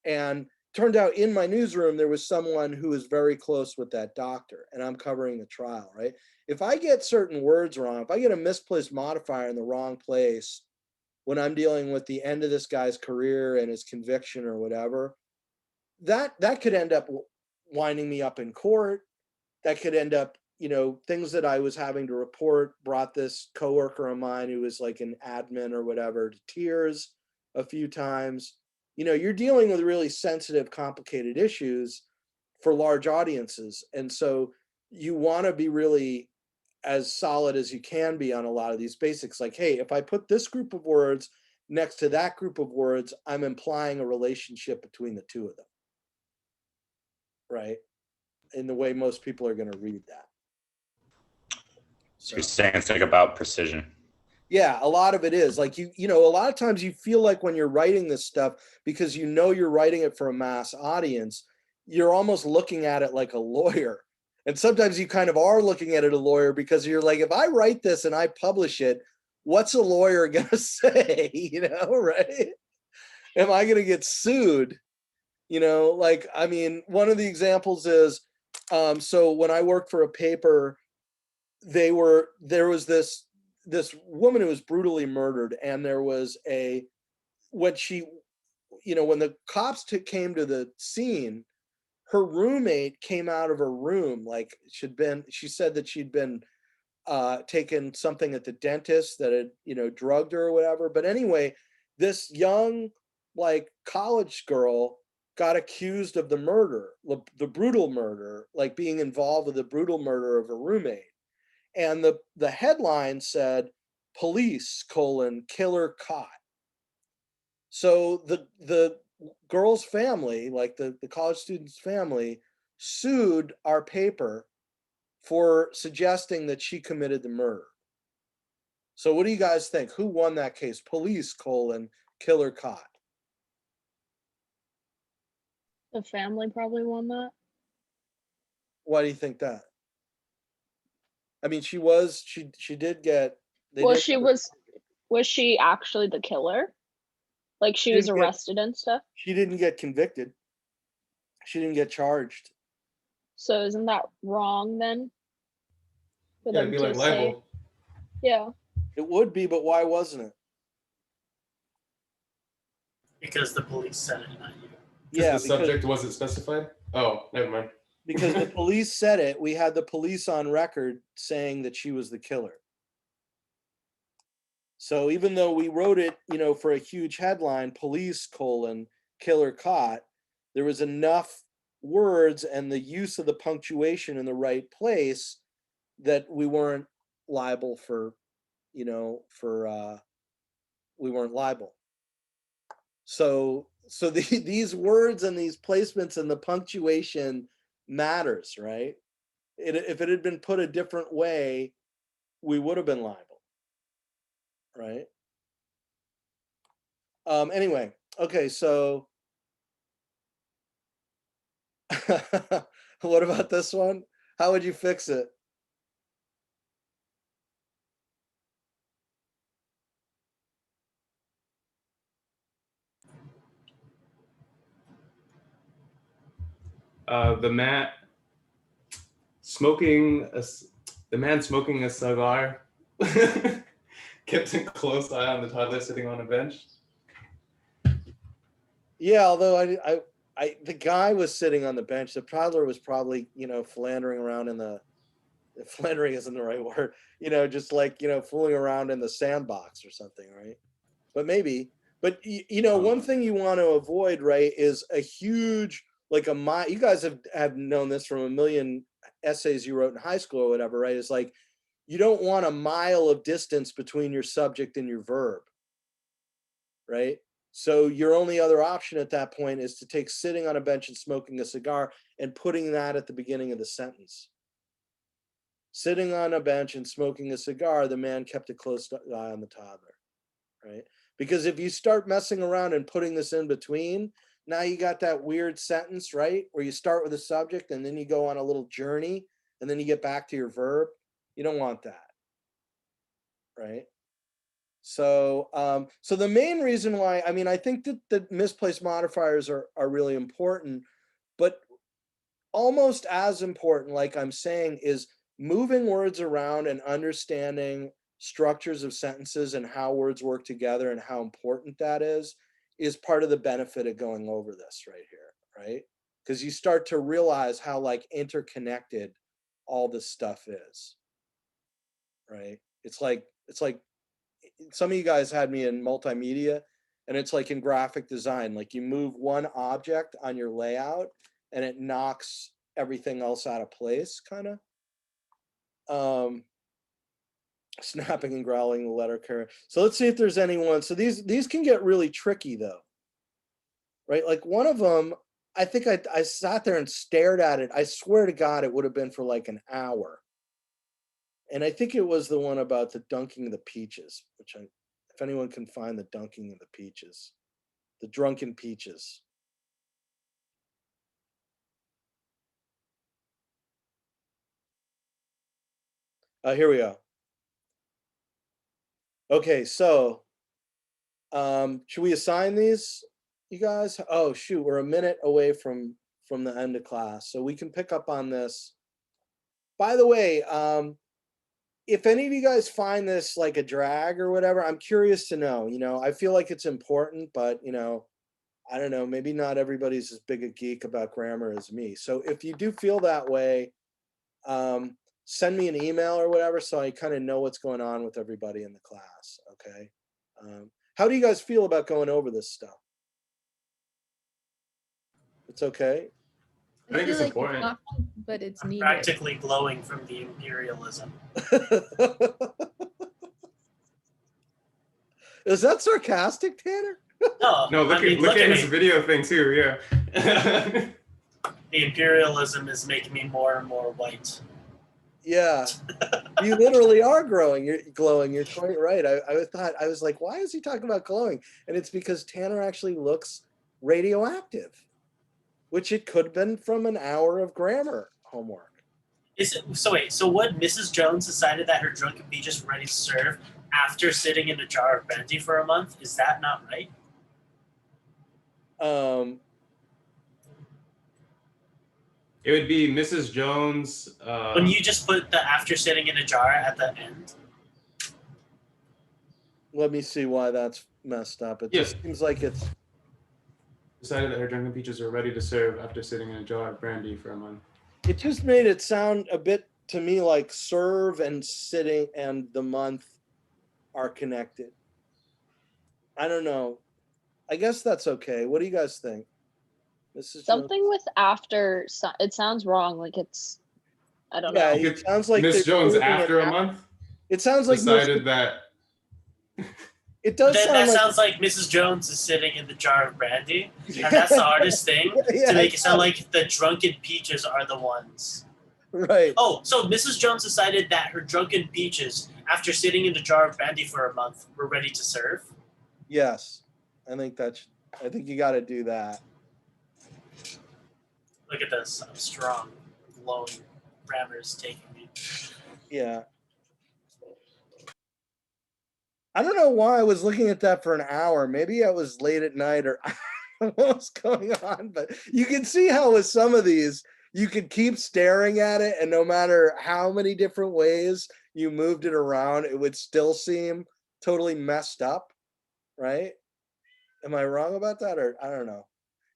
And turned out in my newsroom, there was someone who was very close with that doctor, and I'm covering the trial, right? If I get certain words wrong, if I get a misplaced modifier in the wrong place when I'm dealing with the end of this guy's career and his conviction or whatever, that could end up winding me up in court. That could end up, you know, things that I was having to report brought this coworker of mine who was like an admin or whatever to tears a few times. You know, you're dealing with really sensitive, complicated issues for large audiences. And so you want to be really as solid as you can be on a lot of these basics. Like, hey, if I put this group of words next to that group of words, I'm implying a relationship between the two of them. Right? In the way most people are going to read that. So you're saying it's like about precision. Yeah, a lot of it is like you know, a lot of times you feel like when you're writing this stuff, because you know you're writing it for a mass audience, you're almost looking at it like a lawyer. And sometimes you kind of are looking at it a lawyer, because you're like, if I write this and I publish it, what's a lawyer going to say? You know, right? Am I going to get sued? You know, like, I mean, one of the examples is, so when I worked for a paper, there was this woman who was brutally murdered, and there was when the cops came to the scene, her roommate came out of her room like she said that she'd been taken something at the dentist that had, you know, drugged her or whatever. But anyway, this young like college girl got accused of the murder, the brutal murder, like being involved with the brutal murder of her roommate. And the headline said, "Police: killer caught." So the girl's family, like the college student's family, sued our paper for suggesting that she committed the murder. So what do you guys think? Who won that case? Police: killer caught. The family probably won that. Why do you think that? I mean, she did get. Was she actually the killer? Like she was arrested and stuff? She didn't get convicted. She didn't get charged. So isn't that wrong then? For Yeah, them it'd be like to say, libel. yeah. It would be, but why wasn't it? Because the police said it, not you. Yeah, The subject wasn't specified? Oh, never mind. because the police said it. We had the police on record saying that she was the killer. So even though we wrote it, for a huge headline, police : killer caught, there was enough words and the use of the punctuation in the right place that we weren't liable for, we weren't liable. So these words and these placements and the punctuation matters, right? If it had been put a different way, we would have been liable, right? Anyway, okay, so what about this one? How would you fix it? The man smoking a cigar kept a close eye on the toddler sitting on a bench. Yeah, although the guy was sitting on the bench. The toddler was probably, philandering around philandering isn't the right word, just like, fooling around in the sandbox or something, right? But maybe. But, one thing you want to avoid, right, is a huge, like you guys have known this from a million essays you wrote in high school or whatever, right? It's like, you don't want a mile of distance between your subject and your verb, right? So your only other option at that point is to take sitting on a bench and smoking a cigar and putting that at the beginning of the sentence. Sitting on a bench and smoking a cigar, the man kept a close eye on the toddler, right? Because if you start messing around and putting this in between, now you got that weird sentence, right? Where you start with a subject and then you go on a little journey and then you get back to your verb. You don't want that, right? So, so the main reason why, I think that the misplaced modifiers are really important, but almost as important, like I'm saying, is moving words around and understanding structures of sentences and how words work together and how important that is part of the benefit of going over this right here, right? Because you start to realize how like interconnected all this stuff is, right? It's like some of you guys had me in multimedia, and it's like in graphic design, like you move one object on your layout and it knocks everything else out of place, kind of. Snapping and growling the letter carrier. So let's see if there's anyone. So these can get really tricky though, right? Like one of them, I think I sat there and stared at it. I swear to God, it would have been for like an hour. And I think it was the one about the dunking of the peaches, which if anyone can find the dunking of the peaches, the drunken peaches. Here we go. Okay, so should we assign these, you guys? Oh shoot, we're a minute away from the end of class, so we can pick up on this. By the way, if any of you guys find this like a drag or whatever, I'm curious to know. I feel like it's important, but I don't know, maybe not everybody's as big a geek about grammar as me. So if you do feel that way, send me an email or whatever so I kind of know what's going on with everybody in the class, okay? How do you guys feel about going over this stuff? It's okay? I think it's important. Not fun, but it's needed. Practically glowing from the imperialism. Is that sarcastic, Tanner? No, look at his video thing too, yeah. The imperialism is making me more and more white. Yeah, you literally are glowing. You're quite right. I was like, why is he talking about glowing? And it's because Tanner actually looks radioactive, which it could have been from an hour of grammar homework. So what? Mrs. Jones decided that her drunk could be just ready to serve after sitting in a jar of brandy for a month. Is that not right? It would be Mrs. Jones. When you just put the after sitting in a jar at the end. Let me see why that's messed up. It just seems like it's decided that her drunken peaches were ready to serve after sitting in a jar of brandy for a month. It just made it sound a bit to me like serve and sitting and the month are connected. I don't know. I guess that's okay. What do you guys think? Mrs. Something with after, it sounds wrong. Like it's, I don't Yeah, know. it sounds like Miss they're Jones, doing it after a af- month, It sounds like decided that. It does Then sound that like sounds like Mrs. Jones is sitting in the jar of brandy, and that's the hardest thing to make it sound like the drunken peaches are the ones. Right. Oh, so Mrs. Jones decided that her drunken peaches, after sitting in the jar of brandy for a month, were ready to serve. Yes, I think you got to do that. Look at this. I'm strong. Glowing grammars taking me. Yeah. I don't know why I was looking at that for an hour. Maybe I was late at night or I don't know what's going on, but you can see how with some of these, you could keep staring at it, and no matter how many different ways you moved it around, it would still seem totally messed up, right? Am I wrong about that? Or I don't know.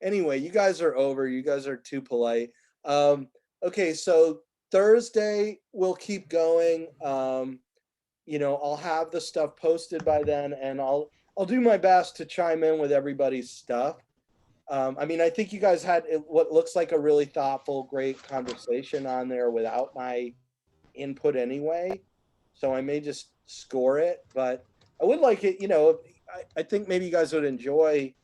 Anyway, you guys are over. You guys are too polite. Okay, so Thursday we'll keep going. I'll have the stuff posted by then, and I'll do my best to chime in with everybody's stuff. I think you guys had what looks like a really thoughtful, great conversation on there without my input anyway. So I may just score it, but I would like it, I think maybe you guys would enjoy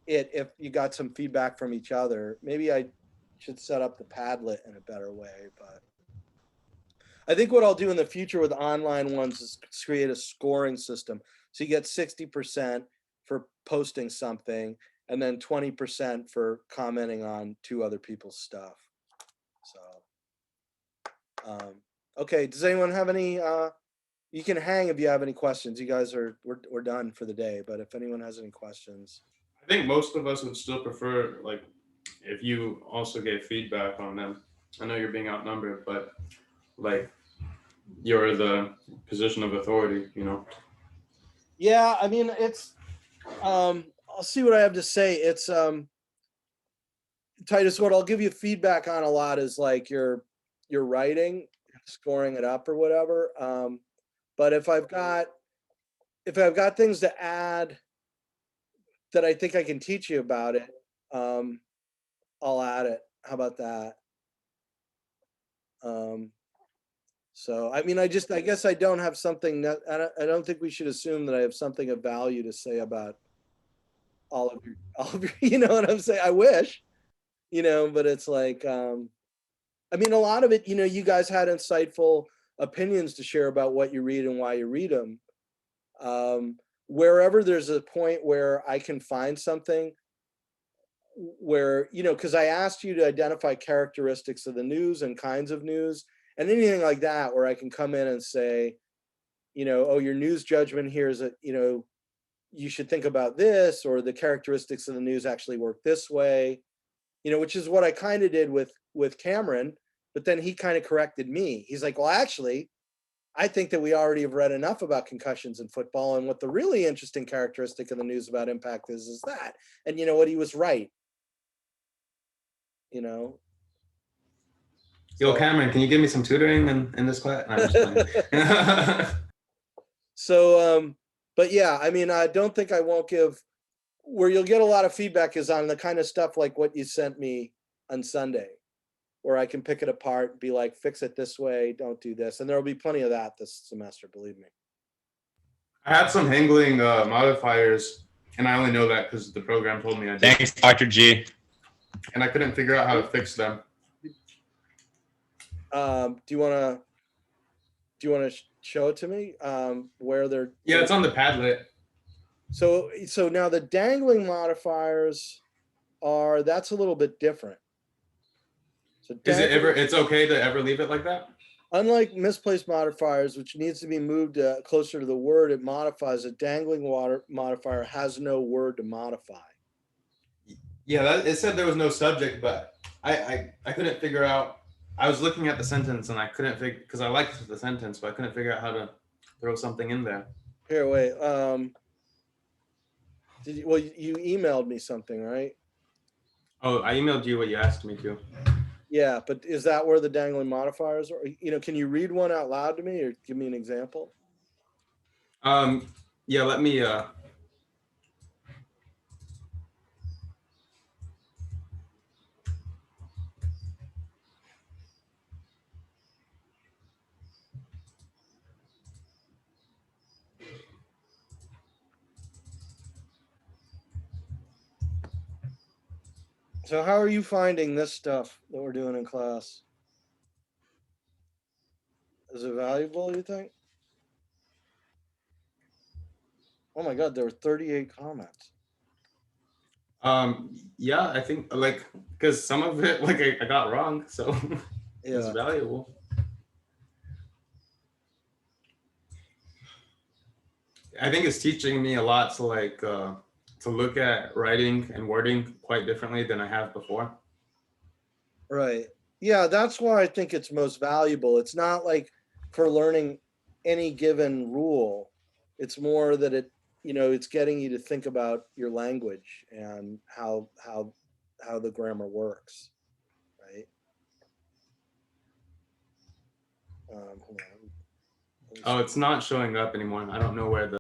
it if you got some feedback from each other. Maybe I should set up the Padlet in a better way, but I think what I'll do in the future with online ones is create a scoring system. So you get 60% for posting something and then 20% for commenting on two other people's stuff. So, okay. Does anyone have any, you can hang if you have any questions. You guys we're done for the day, but if anyone has any questions. I think most of us would still prefer, like, if you also gave feedback on them. I know you're being outnumbered, but like, you're the position of authority, Yeah, it's I'll see what I have to say. It's Titus, what I'll give you feedback on a lot is like your writing, scoring it up or whatever. But if I've got things to add that I think I can teach you about it, I'll add it. How about that? So I guess I don't have something that I don't think we should assume that I have something of value to say about all of your, you know what I'm saying? I wish, but it's like, a lot of it, you guys had insightful opinions to share about what you read and why you read them. Wherever there's a point where I can find something where, because I asked you to identify characteristics of the news and kinds of news and anything like that, where I can come in and say, oh, your news judgment here is you should think about this, or the characteristics of the news actually work this way, which is what I kind of did with Cameron, but then he kind of corrected me. He's like, well, actually, I think that we already have read enough about concussions in football, and what the really interesting characteristic of the news about impact is that. And you know what? He was right. Yo, Cameron, can you give me some tutoring in this class? No, I'm just playing. So, but yeah, I don't think I won't give. Where you'll get a lot of feedback is on the kind of stuff like what you sent me on Sunday, where I can pick it apart and be like, fix it this way, don't do this. And there will be plenty of that this semester, believe me. I had some Hangling modifiers, and I only know that because the program told me I did. Thanks, Dr. G. And I couldn't figure out how to fix them. Do you want to show it to me? Where they're? Yeah, it's on the Padlet. So now the dangling modifiers that's a little bit different. So it's okay to ever leave it like that? Unlike misplaced modifiers, which needs to be moved closer to the word it modifies, a dangling modifier has no word to modify. Yeah, it said there was no subject, but I couldn't figure out. I was looking at the sentence and I couldn't figure, because I liked the sentence, but I couldn't figure out how to throw something in there. Here, wait. You emailed me something, right? Oh, I emailed you what you asked me to. Yeah, but is that where the dangling modifiers are? You know, can you read one out loud to me or give me an example? Yeah, let me So how are you finding this stuff that we're doing in class? Is it valuable, you think? Oh my God, there were 38 comments. yeah, I think like because some of it like I got wrong, so it's Yeah. valuable. I think it's teaching me a lot to like to look at writing and wording quite differently than I have before. Right. Yeah, that's why I think it's most valuable. It's not like for learning any given rule. It's more that it, you know, it's getting you to think about your language and how the grammar works, right? Hold on. Oh, it's not showing up anymore. I don't know where the